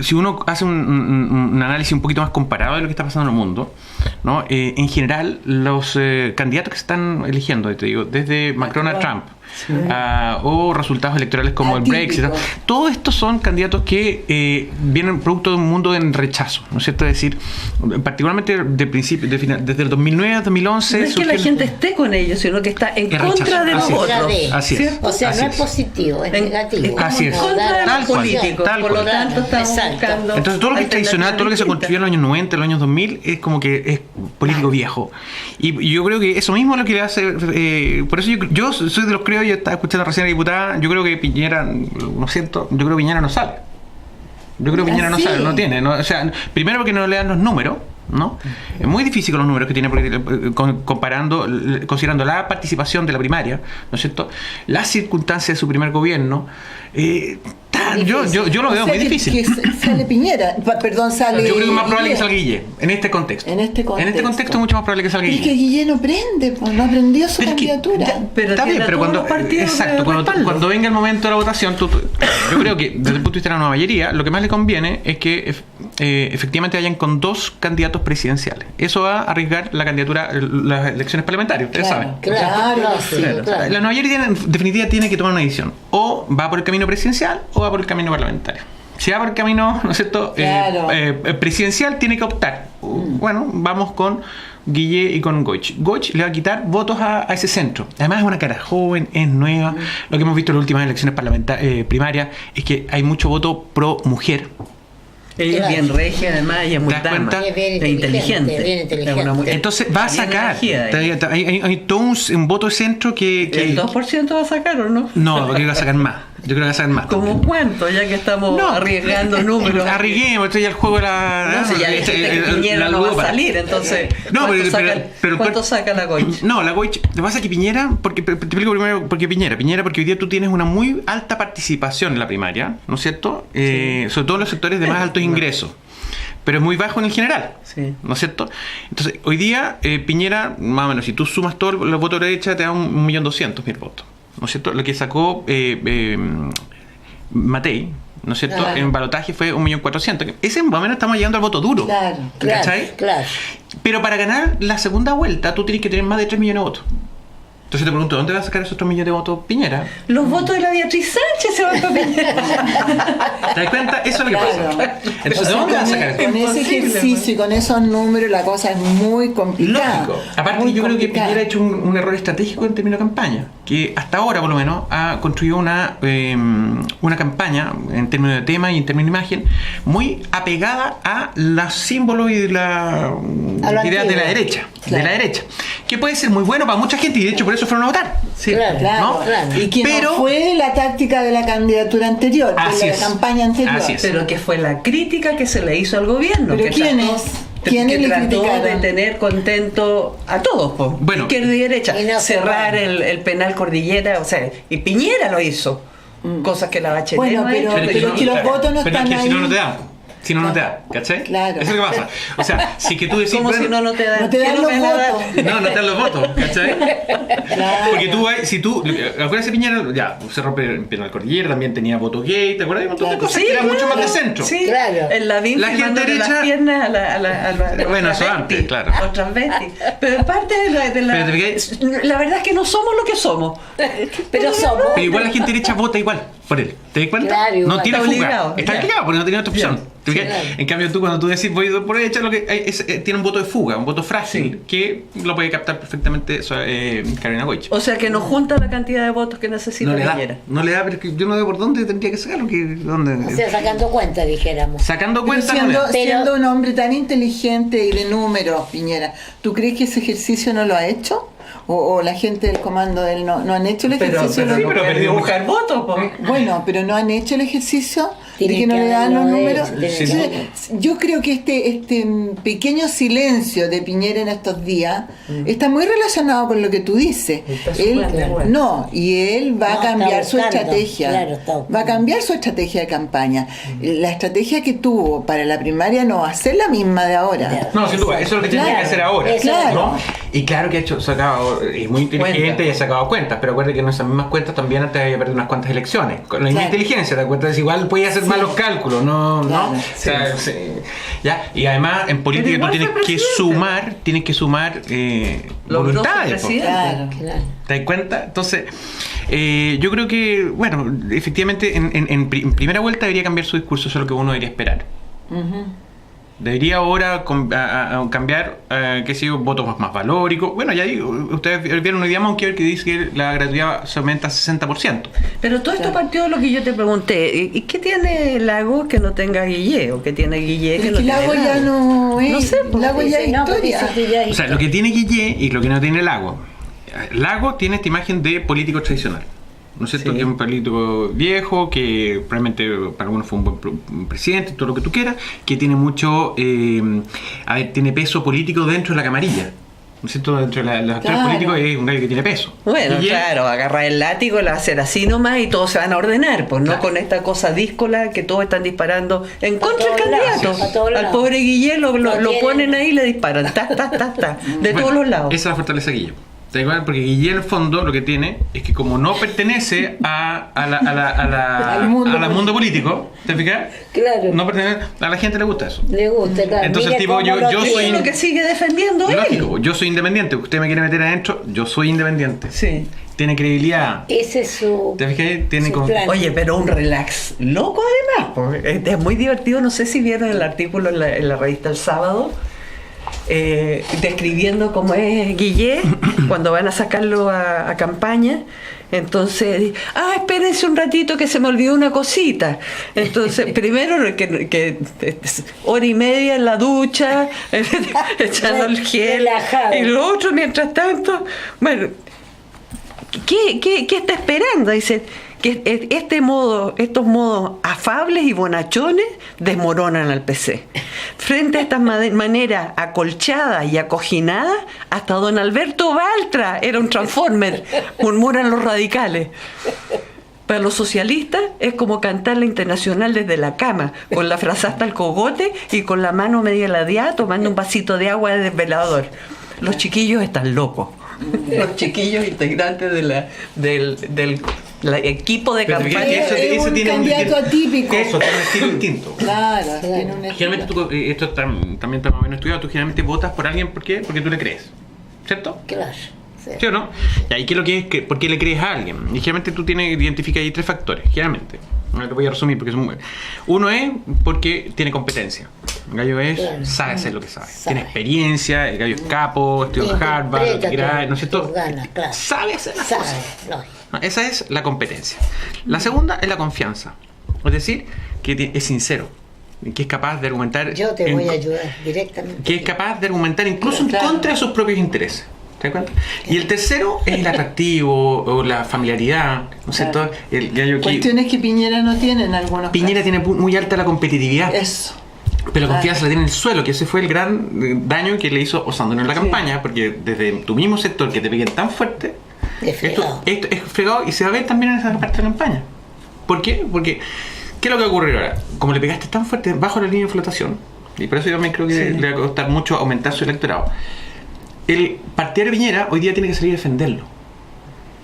si uno hace un análisis un poquito más comparado de lo que está pasando en el mundo, ¿no? En general, los candidatos que se están eligiendo, te digo, desde Macron a Trump, o resultados electorales como el Brexit, todos estos son candidatos que vienen producto de un mundo en rechazo, ¿no es cierto? Es decir, particularmente desde el 2009 a 2011... No es que la gente esté con ellos, sino que está en Es contra rechazo. de los Así es. otros. Así es. O sea, Así no es positivo, es negativo. Estamos Así es. en contra de Tal los cual, políticos, tal por lo cual. tanto estamos Exacto. buscando... Entonces todo lo que es tradicional, todo lo que se alternativas construyó en los años 90, en los años 2000, es como que es político viejo. Y yo creo que eso mismo es lo que le hace... por eso yo soy de los criollos, yo estaba escuchando recién a la diputada, yo creo que Piñera, lo siento, yo creo que Piñera no sale. Yo creo que Piñera no sale, no tiene. O sea, primero porque no le dan los números, ¿no? Es muy difícil con los números que tiene, porque, considerando la participación de la primaria, ¿no es cierto? Las circunstancias de su primer gobierno, yo lo veo muy difícil. Que sale Piñera, perdón, sale... Yo creo que es más probable que Guillén. salga Guillé, en este contexto. En este contexto Es mucho más probable que salga Y es que Guillé. Guillén no prende, pues, no aprendió su Pero es que candidatura. Pero Está bien, tiene pero todos cuando, los partidos exacto, de cuando respaldo. venga el momento de la votación, yo creo que desde el punto de vista de la nueva mayoría, lo que más le conviene es que efectivamente vayan con dos candidatos presidenciales. Eso va a arriesgar la candidatura, las elecciones parlamentarias, ustedes saben. Claro, sí, Claro. claro. La nueva mayoría en definitiva tiene que tomar una decisión. O va por el camino presidencial o va por el camino parlamentario. Si va por el camino, ¿no es cierto? Claro. Presidencial, tiene que optar. Bueno, vamos con Guille y con Goich. Goich le va a quitar votos a ese centro. Además es una cara joven, es nueva. Lo que hemos visto en las últimas elecciones primarias es que hay mucho voto pro mujer. Ella es bien regia, además, ella es muy dama, es inteligente. Bien inteligente. Entonces va a sacar. Hay todo un voto de centro que ¿El 2% va a sacar o no? No, yo creo que va a sacar más. ¿Cómo cuánto? Ya que estamos arriesgando números. Arriesguemos, esto ya el juego de la... No sé, ya que Piñera no va a salir, entonces... No, ¿cuánto saca la Goich? No, la Goich... Lo que pasa es que Piñera... Te explico primero por qué Piñera, porque hoy día tú tienes una muy alta participación en la primaria, ¿no es cierto? Sobre todo en los sectores de más altos ingresos. Pero es muy bajo en el general, ¿no es cierto? Entonces, hoy día Piñera, más o menos, si tú sumas todos los votos de derecha, te da 1.200.000 votos. ¿No es cierto? Lo que sacó Matei, ¿no es cierto? En balotaje fue 1.400.000. Ese más o menos estamos llegando al voto duro. Claro. Pero para ganar la segunda vuelta tú tienes que tener más de 3 millones de votos. Entonces te pregunto, ¿dónde va a sacar esos 3 millones de votos Piñera? Los votos de la Beatriz Sánchez se van para Piñera. ¿Te das cuenta? Eso es lo que pasa. Entonces, ¿de dónde va a sacar? Con ese ejercicio y con esos números la cosa es muy complicada. Lógico. Aparte, yo creo que Piñera ha hecho un error estratégico en términos de campaña, que hasta ahora, por lo menos, ha construido una campaña en términos de tema y en términos de imagen muy apegada a los símbolos y la idea de la derecha. De la derecha. Que puede ser muy bueno para mucha gente y de hecho por eso fueron a votar. Claro. Y que no fue la táctica de la candidatura anterior, de la campaña anterior. Pero que fue la crítica que se le hizo al gobierno. ¿Pero quiénes? Que trató de tener contento a todos, izquierda y derecha. Y cerrar el penal Cordillera, o sea, y Piñera lo hizo. Cosas que la Bachelet no ha hecho. Pero que los votos no están ahí. Si no te da, ¿cachai? Claro. Eso es lo que pasa. O sea, si que tú decís... ¿Cómo si no te dan? No te dan los votos. No te dan los votos, ¿cachai? Claro. Porque tú, acuérdate, Piñera, ya, se rompe el penal Cordillera, también tenía voto gay, ¿te acuerdas? Hay un montón de cosas que eran mucho más de centro. Sí, claro. En la gente derecha... las piernas a la bueno, eso antes, claro. Otras veces. Pero parte de la verdad es que no somos lo que somos. Pero somos. Pero igual la gente derecha vota igual por él. ¿Te das cuenta? Claro, no tiene fuga. Obligado, está obligado porque no tenía otra opción. En cambio tú cuando tú decís voy por derecha, lo que tiene un voto de fuga, un voto frágil, que lo puede captar perfectamente Carolina Goich. O sea que no junta la cantidad de votos que necesita Piñera. No le da, pero yo no veo por dónde tendría que sacarlo. O sea, sacando cuenta, dijéramos. Sacando cuenta. Siendo un hombre tan inteligente y de números, Piñera, ¿tú crees que ese ejercicio no lo ha hecho? O la gente del comando de él no han hecho el ejercicio. Pero perdió buscar votos. Bueno, pero no han hecho el ejercicio de que no le dan los números. Yo creo que este pequeño silencio de Piñera en estos días está muy relacionado con lo que tú dices. Él va a cambiar su estrategia. Va a cambiar su estrategia de campaña. La estrategia que tuvo para la primaria no va a ser la misma de ahora. No, sin duda, eso es lo que tiene que hacer ahora. Claro. Y claro que ha hecho, es muy inteligente y ha sacado cuentas, pero acuérdate que en esas mismas cuentas también antes había perdido unas cuantas elecciones. Con la misma inteligencia, te cuentas, igual podía hacer malos cálculos, ¿no? ¿Ya? Y además en política tú tienes que sumar voluntades. Claro. ¿Te das cuenta? Entonces, yo creo que, bueno, efectivamente en primera vuelta debería cambiar su discurso, eso es lo que uno debería esperar. Debería ahora cambiar, qué sé yo, votos más valóricos. Bueno, ya digo, ustedes vieron un idioma que dice que la gratuidad se aumenta a 60%. Pero todo esto partió de lo que yo te pregunté. ¿Y qué tiene Lago que no tenga Guille? ¿O qué tiene Guille que no tiene Lago? Ya no es. No sé, Lago ya es historia. O sea, lo que tiene Guille y lo que no tiene Lago. Lago tiene esta imagen de político tradicional. ¿No es cierto? Que es un político viejo, que probablemente para algunos fue un buen presidente, todo lo que tú quieras, que tiene mucho, tiene peso político dentro de la camarilla. ¿No es cierto? Dentro de los actores políticos es un gallo que tiene peso. Bueno, claro, agarrar el látigo, la hacer así nomás y todos se van a ordenar, pues no con esta cosa díscola que todos están disparando en contra del candidato. Al pobre Guille lo ponen ahí y le disparan, de todos los lados. Esa es la fortaleza de Guille. Porque Guille en el fondo lo que tiene es que como no pertenece al mundo político, ¿te fijas? Claro. No pertenece, a la gente le gusta eso. Le gusta, claro. Entonces el tipo, yo soy lo que sigue defendiendo lógico, yo soy independiente. Usted me quiere meter adentro, yo soy independiente. Sí. Tiene credibilidad. Ese es su... ¿Te fijas? Tiene Oye, pero un relax loco además. Es muy divertido. No sé si vieron el artículo en la revista El Sábado. describiendo cómo es Guillé cuando van a sacarlo a campaña. Entonces, espérense un ratito que se me olvidó una cosita. Entonces, primero que hora y media en la ducha, echando el gel, relajado. Y lo otro, mientras tanto, bueno, ¿qué está esperando? Dice que estos modos afables y bonachones desmoronan al PC. Frente a estas maneras acolchadas y acoginadas, hasta don Alberto Baltra era un transformer, murmuran los radicales. Para los socialistas es como cantar la Internacional desde la cama, con la frase hasta el cogote y con la mano media ladeada tomando un vasito de agua de desvelador. Los chiquillos están locos. Los chiquillos integrantes del equipo de campaña. Es un candidato atípico. Eso, tiene un estilo distinto. Claro, tiene un estilo. Generalmente esto también está más o menos estudiado, tú generalmente votas por alguien, ¿por qué? Porque tú le crees, ¿cierto? Claro. ¿Sí o no? Y ahí, ¿qué es lo que es? ¿Por qué le crees a alguien? Y generalmente tú identificas ahí 3 factores, generalmente. Te voy a resumir porque uno es porque tiene competencia. El gallo sabe hacer lo que sabe. Tiene experiencia, el gallo es capo, estudió en Harvard, ¿no es cierto? Sabe hacer las cosas. Esa es la competencia. La segunda es la confianza. Es decir, que es sincero, que es capaz de argumentar. Yo te voy a ayudar directamente. Que es capaz de argumentar incluso en contra de sus propios intereses. ¿Te das cuenta? Y el tercero es el atractivo o la familiaridad, ¿no es cierto? El gallo cuestiones que Piñera no tiene en algunos Piñera casos. tiene muy alta la competitividad. Eso. Pero la confianza la tiene en el suelo, que ese fue el gran daño que le hizo Osándolo en la campaña, porque desde tu mismo sector que te peguen tan fuerte, esto es fregado y se va a ver también en esa parte de la campaña. ¿Por qué? Porque, ¿qué es lo que ocurre ahora? Como le pegaste tan fuerte bajo la línea de flotación, y por eso yo también creo que le va a costar mucho aumentar su electorado, el partidario de Piñera hoy día tiene que salir a defenderlo,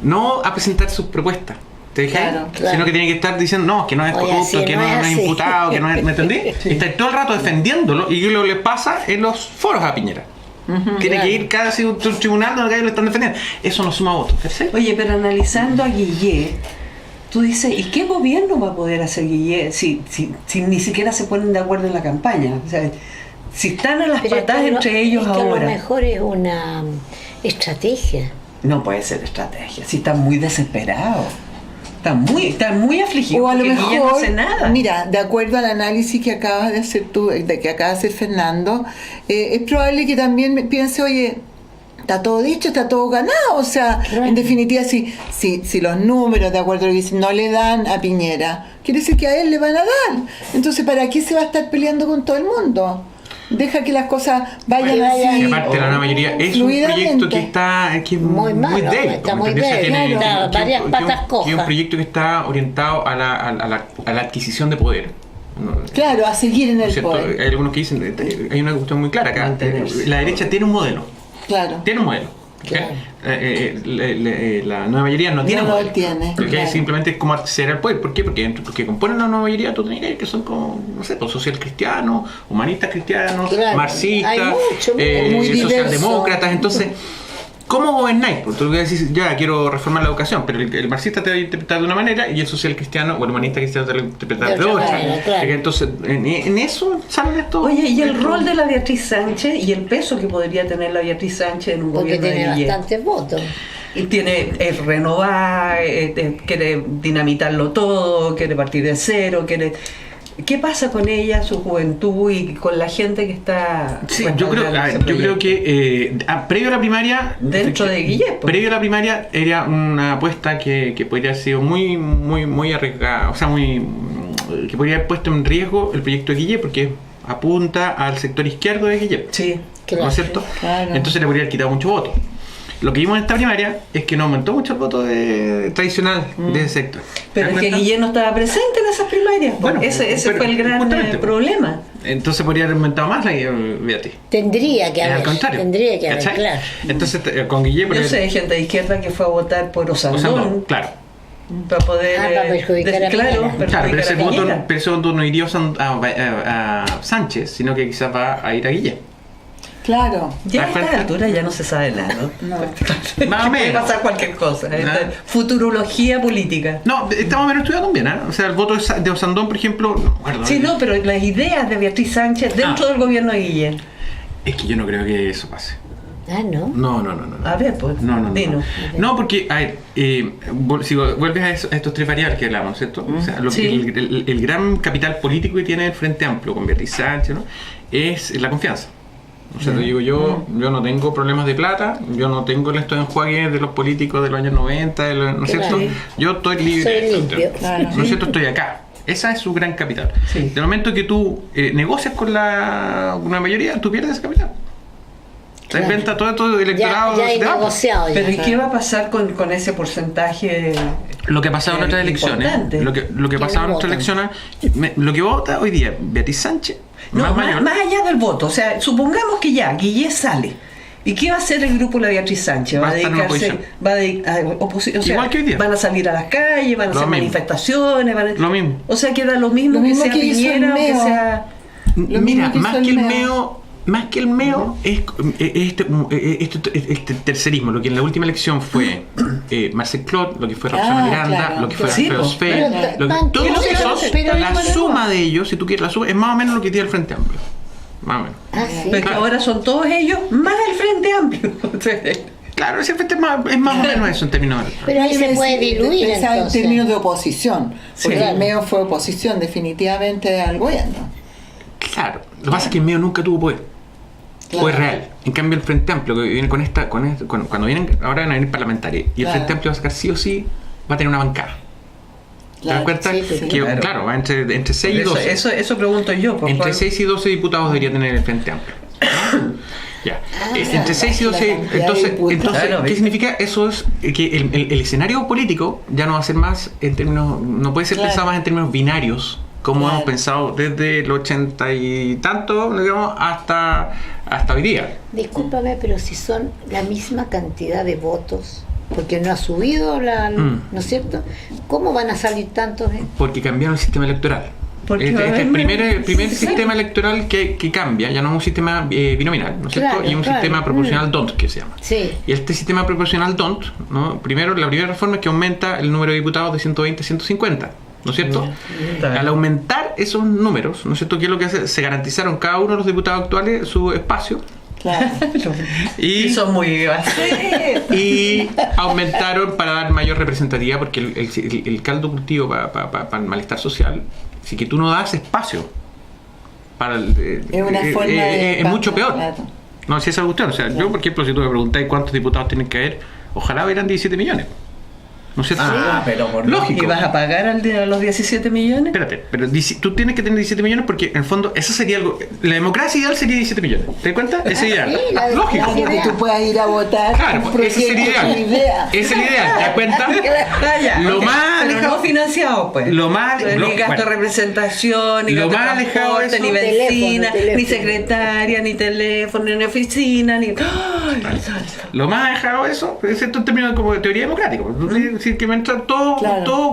no a presentar sus propuestas. ¿Te dije? Claro. Sino que tiene que estar diciendo, no, que no es corrupto, que no es imputado, que no es... ¿Me entendí? Sí. Está todo el rato defendiéndolo y lo que le pasa en los foros a Piñera. Tiene que ir cada un tribunal donde le están defendiendo. Eso no suma votos. ¿Sí? Oye, pero analizando a Guillé, tú dices, ¿y qué gobierno va a poder hacer Guillé si ni siquiera se ponen de acuerdo en la campaña? O sea, si están a las patadas entre ellos ahora. A lo mejor es una estrategia. No puede ser estrategia, si están muy desesperados. Está muy afligido. O a lo mejor, no hace nada. Mira, de acuerdo al análisis que acabas de hacer tú, que acaba de hacer Fernando, es probable que también piense, oye, está todo dicho, está todo ganado. O sea, en definitiva, si los números, de acuerdo a lo que dicen, no le dan a Piñera, quiere decir que a él le van a dar. Entonces, ¿para qué se va a estar peleando con todo el mundo? Deja que las cosas vayan así. Y aparte, la mayoría es un proyecto que es muy débil. Está muy débil. Varias patas cojas. Es un proyecto que está orientado a la adquisición de poder. Claro, a seguir en el poder. Hay algunos que dicen, hay una cuestión muy clara acá. La derecha tiene un modelo. Claro. Tiene un modelo. Claro. La nueva mayoría no tiene modelo. Claro. Simplemente es como acceder al poder. ¿Por qué? Porque los que componen la nueva mayoría tú tenés que son como, no sé, social cristianos, humanistas cristianos, marxistas, socialdemócratas. Entonces, ¿cómo gobernáis? Porque tú decís, ya quiero reformar la educación, pero el marxista te va a interpretar de una manera y el social cristiano o el humanista cristiano te va a interpretar de otra. Claro. Entonces, en eso salen estos. Oye, y el rol de la Beatriz Sánchez y el peso que podría tener la Beatriz Sánchez en un gobierno de Guillé. Porque tiene bastantes votos. Y tiene renovar, quiere dinamitarlo todo, quiere partir de cero, ¿Qué pasa con ella, su juventud y con la gente que está? Sí, yo creo que previo a la primaria, dentro de Guillé, previo a la primaria era una apuesta que podría haber sido muy arriesgada, o sea, que podría haber puesto en riesgo el proyecto de Guillé porque apunta al sector izquierdo de Guillé. Sí, claro. ¿No es cierto? Claro. Entonces le podría haber quitado mucho voto. Lo que vimos en esta primaria es que no aumentó mucho el voto tradicional de ese sector. Pero es que Guillé no estaba presente en esas primarias. Bueno, ese fue el gran problema. Entonces podría haber aumentado más la Beatriz. Tendría que haber. Al contrario. Tendría que haber, claro. Entonces con Guillé... Yo sé de gente de izquierda que fue a votar por Osándolo. Claro. Para poder... para perjudicar a claro, pero ese voto no iría a Sánchez, sino que quizás va a ir a Guillé. Claro. Ya a esta altura ya no se sabe nada, ¿no? Más o menos. Puede pasar cualquier cosa. Futurología política. No, estamos menos estudiados también, ¿eh? O sea, el voto de Osandón, por ejemplo, no me acuerdo. Sí, no, pero las ideas de Beatriz Sánchez dentro del gobierno de Guillén. Es que yo no creo que eso pase. Ah, ¿no? No. A ver, pues, No. dinos. No, porque, a ver, si vuelves a estos tres variables que hablamos, ¿cierto? O sea, el gran capital político que tiene el Frente Amplio con Beatriz Sánchez, ¿no? Es la confianza. O sea, te digo, yo no tengo problemas de plata, yo no tengo estos enjuagues de los políticos de los años 90, ¿no es cierto? Yo estoy libre. Soy limpio. ¿No es cierto? Estoy acá. Esa es su gran capital. Sí. Del momento que tú negocias con una mayoría, tú pierdes ese capital. Te das cuenta, todo el electorado. Ya hay negociado. Ya. Pero ¿y qué va a pasar con ese porcentaje? Lo que ha pasado en otras elecciones. Lo que ha pasado en otras elecciones. Lo que vota hoy día Beatriz Sánchez. No, mayor. más allá del voto. O sea, supongamos que ya Guillé sale. ¿Y qué va a hacer el grupo de la Beatriz Sánchez? Va a estar en oposición. O sea, igual que hoy día. Van a salir a las calles, van a hacer manifestaciones. Lo mismo. O sea, queda lo mismo que sea Piñera o que sea... Mira, más que el MEO es este tercerismo, lo que en la última elección fue Marcel Clot, lo que fue Roxana Miranda, claro. lo que fue Sí, Alfredo pues, Sfeir, todos esos, la suma de ellos, si tú quieres la suma, es más o menos lo que tiene el Frente Amplio. Más o menos. Ah, sí. Pero que ahora son todos ellos más el Frente Amplio. Claro, ese frente es más o menos eso en términos de... Pero ahí se puede diluir, Pensaba en entonces. términos de oposición, porque Sí. el MEO fue oposición definitivamente al gobierno. Claro, lo que pasa es que el MEO nunca tuvo poder. Claro. Poder real. En cambio el Frente Amplio que viene cuando vienen, ahora van a venir parlamentarios, y el Claro. Frente Amplio va a sacar sí o sí, va a tener una bancada. ¿Te das cuenta? sí, sí, Que, claro. claro, va entre 6 y 12. Eso pregunto yo. Por Entre favor. 6 y 12 diputados debería tener el Frente Amplio. Ya. Entre 6 y la 12. cantidad de Entonces diputados. Claro, ¿qué ¿ves? significa? Eso es que el escenario político ya no va a ser más en términos, no puede ser Claro. pensado más en términos binarios, como Claro. hemos pensado desde el 80 y tanto, digamos, hasta hoy día. Discúlpame, pero si son la misma cantidad de votos, porque no ha subido ¿no es cierto? ¿Cómo van a salir tantos? Porque cambiaron el sistema electoral. Porque Este va a es haber el primer menos. Sí. sistema electoral que cambia, ya no es un sistema binominal, ¿no es cierto? Claro, Y un claro. sistema proporcional DONT que se llama. Sí. Y este sistema proporcional DONT, ¿no? La primera reforma es que aumenta el número de diputados de 120 a 150, ¿no es cierto? Al aumentar esos números, ¿no es cierto? ¿Qué es lo que hace? Se garantizaron cada uno de los diputados actuales su espacio. Claro. Y son muy Y aumentaron para dar mayor representatividad, porque el caldo cultivo para el malestar social, si que tú no das espacio para Es una forma de es mucho peor. claro. No, si esa cuestión, o sea, yo por ejemplo, si tú me preguntáis cuántos diputados tienen que haber, ojalá hubieran 17 millones. ¿No es cierto? pero por lógico. ¿Y vas a pagar a los 17 millones? Espérate, pero tú tienes que tener 17 millones porque en el fondo eso sería algo. La democracia ideal sería 17 millones. ¿Te das cuenta? Ese es ideal. sí, la Lógico. democracia Que tú puedas ir a votar. Claro, un pues, ese sería proyecto, ideal. una idea. Ese es el ideal, ¿te das cuenta? Lo Ok, más pero alejado- no financiado, pues. Lo más- Ni lo- gasto bueno. de representación, ni Lo gasto de más alejado de transporte, eso- ni benzina, Teléfono. ni secretaria, ni teléfono, ni oficina, ni... ¡Ay! Lo más alejado de eso es esto en términos como de teoría democrática. Es decir, que mientras todos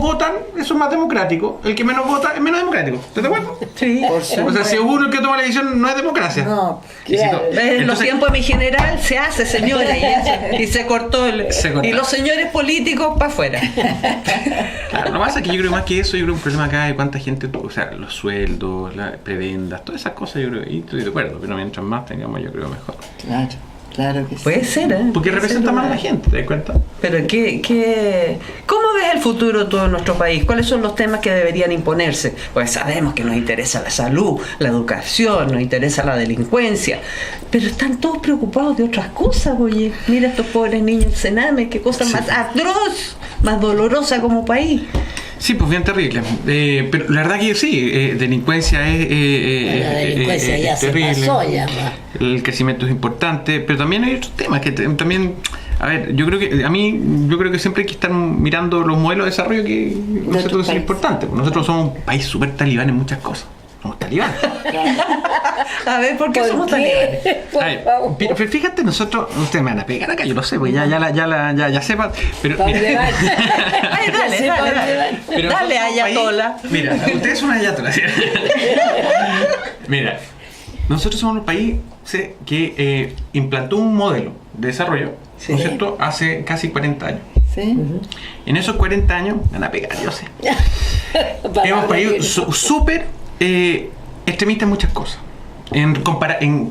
votan, eso es más democrático. El que menos vota es menos democrático. ¿Estás de acuerdo? Sí. Por O sea, supuesto. si uno el que toma la decisión no es democracia. No, Y si claro. to- En los entonces- tiempos de mi general se hace, señores, y se cortó Se cortó. y los señores políticos para afuera. Claro, lo que pasa es que yo creo más que eso, yo creo que un problema acá de cuánta gente, o sea, los sueldos, las prebendas, todas esas cosas, yo creo, y estoy de acuerdo, pero mientras más tengamos, yo creo mejor. claro, claro que sí. Puede ser, ¿eh? Porque Puede representa ser más a una- la gente, ¿te das cuenta? Pero ¿cómo ves el futuro de todo nuestro país? ¿Cuáles son los temas que deberían imponerse? Pues sabemos que nos interesa la salud, la educación, nos interesa la delincuencia, pero están todos preocupados de otras cosas, oye. Mira estos pobres niños del Sename, qué cosa más atroz, más dolorosa como país. Sí, pues bien terrible. Pero la verdad que sí, delincuencia es La delincuencia ya se terrible. pasó, ya va. El crecimiento es importante, pero también hay otros temas que también, a ver, yo creo que siempre hay que estar mirando los modelos de desarrollo que nosotros son países. importantes. Nosotros somos un país súper talibán en muchas cosas. Somos talibanes. A ver, ¿por qué somos talibanes? Por Ay, favor. pero fíjate, nosotros, ustedes me van a pegar acá, yo lo sé, pues ya sepa, pero ¿Para mira, dónde van? Ay, dale, Sí, dale, ¿para dale. dónde van? pero Dale, nosotros somos ayatola. país- Mira, ustedes son ayatola. ¿sí? Mira, nosotros somos un país que implantó un modelo de desarrollo, Sí. ¿no es cierto?, hace casi 40 años. ¿Sí? En esos 40 años, me van a pegar, yo sé. Hemos país súper extremista en muchas cosas,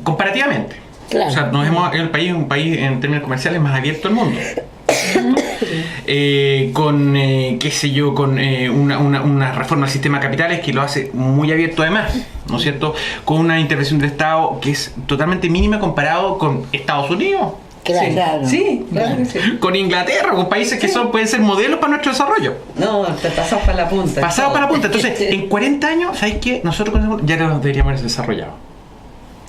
comparativamente. Claro. O sea, un país en términos comerciales más abierto del mundo. Con qué sé yo, con una reforma al sistema de capitales que lo hace muy abierto además, ¿no es cierto? Con una intervención del Estado que es totalmente mínima comparado con Estados Unidos. Claro. Sí, claro que sí. Con Inglaterra, con países que pueden ser modelos para nuestro desarrollo. No, te pasamos para la punta. Pasado para la punta. Entonces, en 40 años, ¿sabes qué? Nosotros ya nos deberíamos haber desarrollado.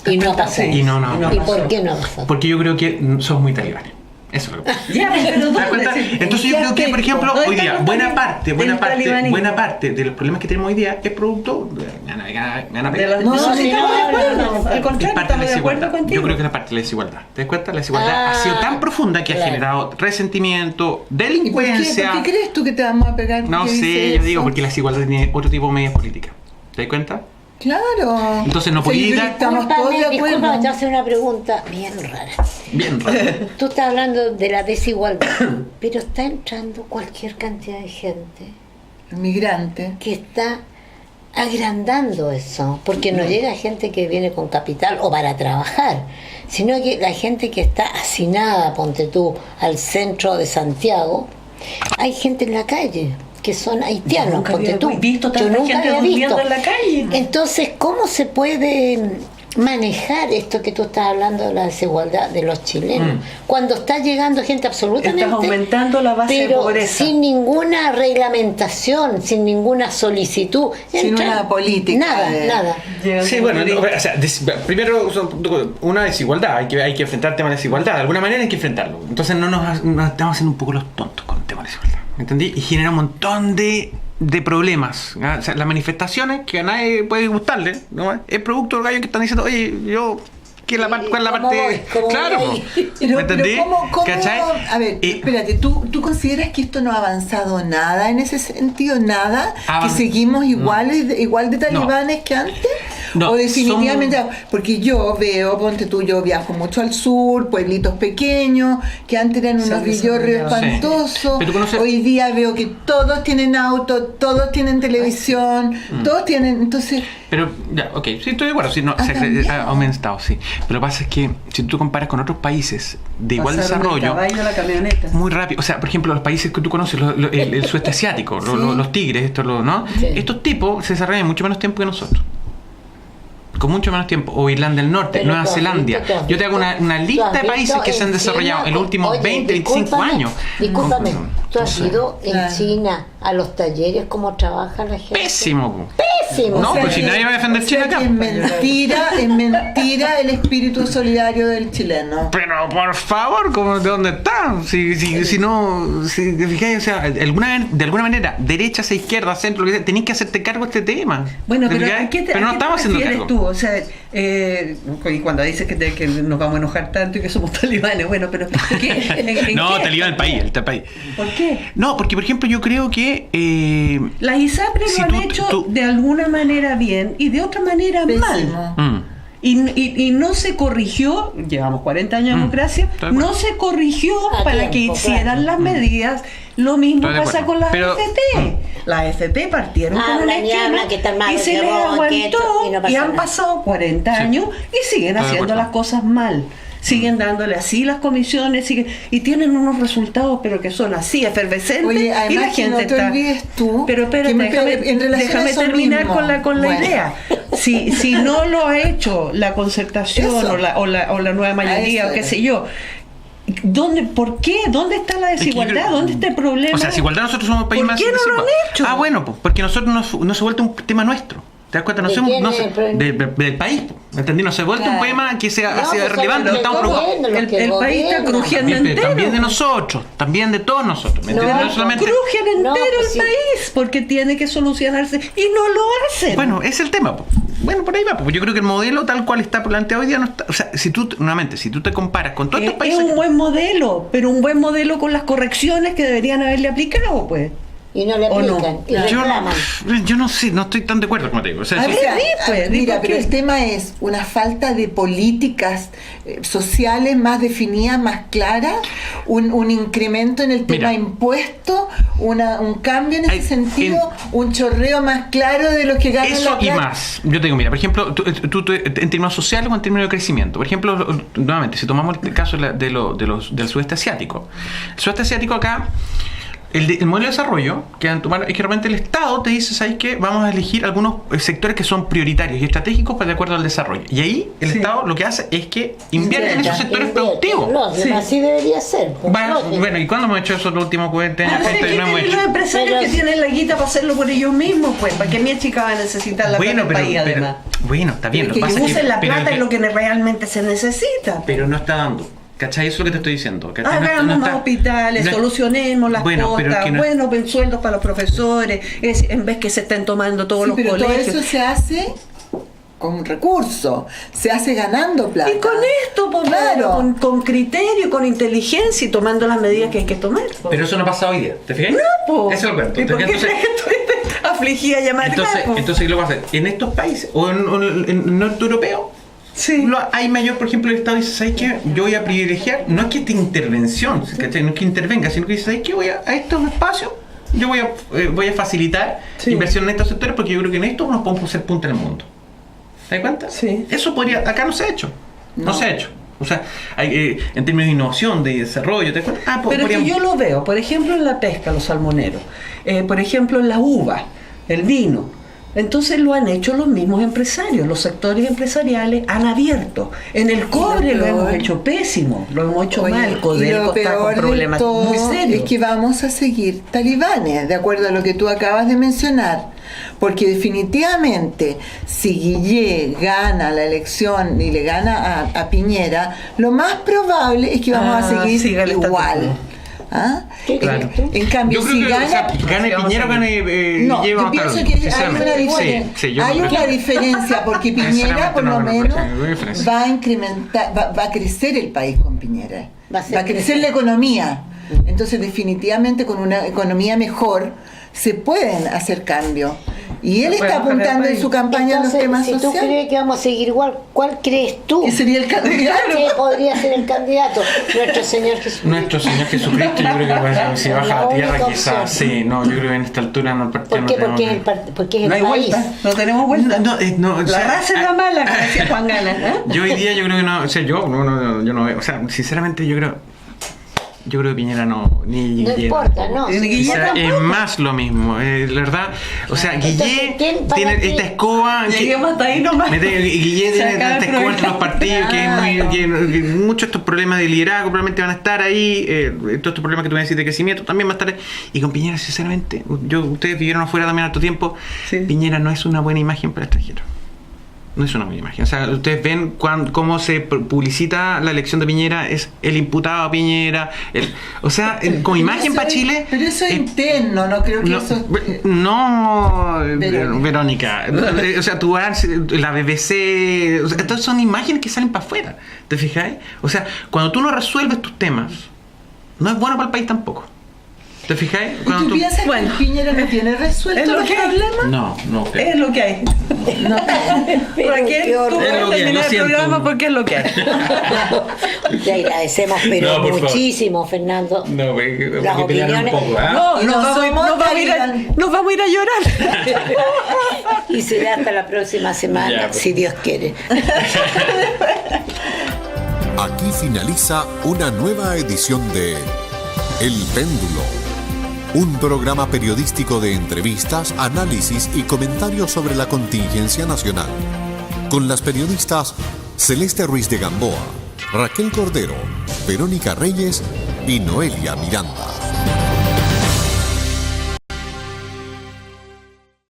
Y no pasó. Y no. ¿Y por qué no pasó? Porque yo creo que somos muy talibanes. Eso es lo que pasa. Ya, pero ¿Te das cuenta? Entonces yo creo que, por ejemplo, hoy día, buena parte de los problemas que tenemos hoy día es producto al contrario, estamos de acuerdo contigo. Yo creo que es la parte de la desigualdad. ¿Te das cuenta? La desigualdad ha sido tan profunda que ha generado resentimiento, delincuencia. ¿Por qué crees tú que te vamos a pegar? No sé, yo digo porque la desigualdad tiene otro tipo de medidas políticas. ¿Te das cuenta? Claro. Entonces no podía. Estamos todos de acuerdo. Disculpa, te voy a hacer una pregunta bien rara. Bien raro. Tú estás hablando de la desigualdad, pero está entrando cualquier cantidad de gente Migrante. que está agrandando eso, porque no llega gente que viene con capital o para trabajar, sino que la gente que está hacinada, ponte tú, al centro de Santiago, hay gente en la calle que son haitianos, ponte tú. Yo nunca había visto en la calle. Entonces, ¿cómo se puede manejar esto que tú estás hablando de la desigualdad de los chilenos cuando está llegando gente absolutamente, estás aumentando la base de pobreza sin ninguna reglamentación, sin ninguna solicitud, sin una política nada? Sí, bueno, o sea, primero una desigualdad, hay que enfrentar el tema de la desigualdad, de alguna manera hay que enfrentarlo. Entonces no nos estamos haciendo un poco los tontos con el tema de la desigualdad, ¿me entendí? Y genera un montón de problemas, ¿no? O sea, las manifestaciones que a nadie puede gustarle, ¿no? Es producto de los gallos que están diciendo, oye, yo, ¿cuál es la parte? Claro, pero ¿cómo? ¿Cachai? A ver, espérate, ¿tú consideras que esto no ha avanzado nada en ese sentido? ¿Nada? ¿Que seguimos igual de talibanes que antes? No, o definitivamente, porque yo veo, ponte tú, yo viajo mucho al sur, pueblitos pequeños, que antes eran unos villorrios espantosos, hoy día veo que todos tienen auto, todos tienen televisión, todos tienen, entonces... Pero, ya, ok, sí, estoy de acuerdo, sí, no, ha aumentado, sí, pero lo que pasa es que si tú comparas con otros países de igual desarrollo, muy rápido, o sea, por ejemplo, los países que tú conoces, el sudeste asiático, los tigres, ¿no? Sí. Estos tipos se desarrollan mucho menos tiempo que nosotros. Con mucho menos tiempo, o Irlanda del Norte, Nueva Zelanda. Yo te hago una lista de países que se han desarrollado en los últimos 20, 25 años. Discúlpame, ¿tú has ido en China a los talleres cómo trabaja la gente? Pésimo. No, pues si nadie va a defender China acá. Es mentira el espíritu solidario del chileno. Pero por favor, ¿de dónde está? Si no, te fijáis, o sea, de alguna manera, derechas, izquierda, centro, lo que sea, tenés que hacerte cargo de este tema. Bueno, pero no estamos haciendo cargo. Tú? O sea, y cuando dices que nos vamos a enojar tanto y que somos talibanes, bueno, pero no, talibán el país. ¿Por qué? No, porque por ejemplo yo creo que las ISAPRES lo han hecho de alguna manera bien y de otra manera mal. Y no se corrigió, llevamos 40 años de democracia, no se corrigió para que hicieran las medidas. Lo mismo pasa con las AFP. Las AFP partieron con un esquema y se les aguantó y han pasado 40 años y siguen haciendo las cosas mal. Siguen dándole así las comisiones y tienen unos resultados pero que son así efervescentes. Oye, además, y la gente no te olvides tú, pero espérate, déjame terminar con la idea. Si no lo ha hecho la concertación o la nueva mayoría o qué sé yo, ¿por qué? ¿Dónde está la desigualdad? ¿Dónde está el problema? O sea, desigualdad, nosotros somos un país más desigual. ¿Por qué no lo han hecho? Bueno, pues porque nosotros no se ha vuelto un tema nuestro. ¿Te das cuenta? Del país. ¿Me entendí? No se ha vuelto un tema que sea relevante. El país está crujiendo entero. También de nosotros, también de todos nosotros. ¿Me entiendes? No solamente crujen entero el país porque tiene que solucionarse y no lo hacen. Bueno, es el tema. Bueno, por ahí va. Yo creo que el modelo tal cual está planteado hoy día no está. O sea, si tú te comparas con todos estos países. Es un buen modelo, pero un buen modelo con las correcciones que deberían haberle aplicado, pues. y no le aplican y reclaman. Yo no sé, no estoy tan de acuerdo, como te digo. O sea, Mira, pero el tema es una falta de políticas sociales más definidas, más claras, un incremento en el tema impuesto, un cambio en ese sentido, un chorreo más claro de los que ganan eso la plata. Y más. Yo te digo, mira, por ejemplo, tú, en términos sociales o en términos de crecimiento. Por ejemplo, nuevamente, si tomamos el caso del sudeste asiático. El sudeste asiático acá, el modelo de desarrollo que han tomado es que realmente el Estado te dice, ¿sabes qué? Vamos a elegir algunos sectores que son prioritarios y estratégicos para de acuerdo al desarrollo. Y ahí el Estado lo que hace es que invierte en esos sectores productivos. Así debería ser. Bueno, ¿y cuándo hemos hecho eso los últimos 40 años? Los empresarios que tienen la guita para hacerlo por ellos mismos, pues, ¿para qué mi chica va a necesitar la plata del país, además? Bueno, está bien. Que usen la plata es lo que realmente se necesita. Pero no está dando. ¿Cachai? Eso es lo que te estoy diciendo. Hagamos más hospitales, solucionemos las costas, buenos sueldos para los profesores, en vez que se estén tomando todos los colegios. Todo eso se hace con un recurso, se hace ganando plata. Y con esto, pues, claro, con criterio, con inteligencia y tomando las medidas que hay que tomar. Pues. Pero eso no ha pasado hoy día, ¿te fijas? No, pues. Eso es lo cuento. ¿Y por qué crees que estuviste afligida llamar? Entonces, ¿qué lo vas a hacer? En estos países, o en el norte europeo, hay mayor, por ejemplo, el Estado dice, ¿sabes qué? Yo voy a privilegiar, no es que esta intervención, ¿cachai? No es que intervenga, sino que dice, ¿sabes qué? A estos espacios, yo voy a facilitar inversión en estos sectores porque yo creo que en estos nos podemos hacer punta en el mundo. ¿Te das cuenta? Sí. Eso acá no se ha hecho. No se ha hecho. O sea, hay, en términos de innovación, de desarrollo, ¿te das cuenta? Pero es que yo lo veo, por ejemplo, en la pesca, los salmoneros, por ejemplo, en la uva, el vino. Entonces lo han hecho los mismos empresarios, los sectores empresariales han abierto. En el cobre lo hemos hecho pésimo, lo hemos hecho mal. Codelco está con problemas muy serios. Es que vamos a seguir talibanes, de acuerdo a lo que tú acabas de mencionar, porque definitivamente si Guillé gana la elección y le gana a Piñera, lo más probable es que vamos a seguir igual. ¿Ah? Claro. En cambio, si gane Piñera o gane no, yo pienso que hay una diferencia. Hay una diferencia porque Piñera por lo menos va a incrementar, va a crecer el país con Piñera. Va a crecer la economía. Entonces, definitivamente con una economía mejor se pueden hacer cambios. Y él está apuntando en su campaña a los temas sociales. Si tú crees que vamos a seguir igual, ¿cuál crees tú? ¿Qué sería el candidato? ¿Qué podría ser el candidato? Nuestro Señor Jesucristo. Nuestro Señor Jesucristo, yo creo que si baja a la tierra quizás, sí, no, yo creo que en esta altura no partimos. ¿Por qué? Porque es el no hay país. Vuelta, no tenemos vuelta. La raza es la mala, como decía Juan Gana. Yo hoy día yo creo que no, o sea, yo no veo, o sea, sinceramente yo creo que Piñera no importa, no. Es más lo mismo, la verdad. O sea, Guillé tiene esta escoba. Lleguemos hasta ahí nomás. Guillé tiene esta escoba entre los partidos que muchos de estos problemas de liderazgo probablemente van a estar ahí. Todos estos problemas que tú me decís de crecimiento también van a estar ahí. Y con Piñera, sinceramente, ustedes vivieron afuera también harto tiempo. Sí. Piñera no es una buena imagen para el extranjero. No es una buena imagen. O sea, ustedes ven cómo se publicita la elección de Piñera, es el imputado a Piñera. O sea, como imagen para Chile. Pero eso es interno, no creo que eso. No, Verónica. O sea, tú vas, la BBC. O sea, estas son imágenes que salen para afuera. ¿Te fijáis? O sea, cuando tú no resuelves tus temas, no es bueno para el país tampoco. ¿Te fijáis? ¿Y tú piensas que Piñera no tiene resuelto los problemas? No. Es lo que hay. No. ¿Para qué terminar el programa? Porque es lo que hay. Te agradecemos, pero muchísimo, Fernando. No, las opiniones. Un poco, nos vamos a ir a llorar. Y será hasta la próxima semana, si Dios quiere. Aquí finaliza una nueva edición de El Péndulo, un programa periodístico de entrevistas, análisis y comentarios sobre la contingencia nacional, con las periodistas Celeste Ruiz de Gamboa, Raquel Cordero, Verónica Reyes y Noelia Miranda.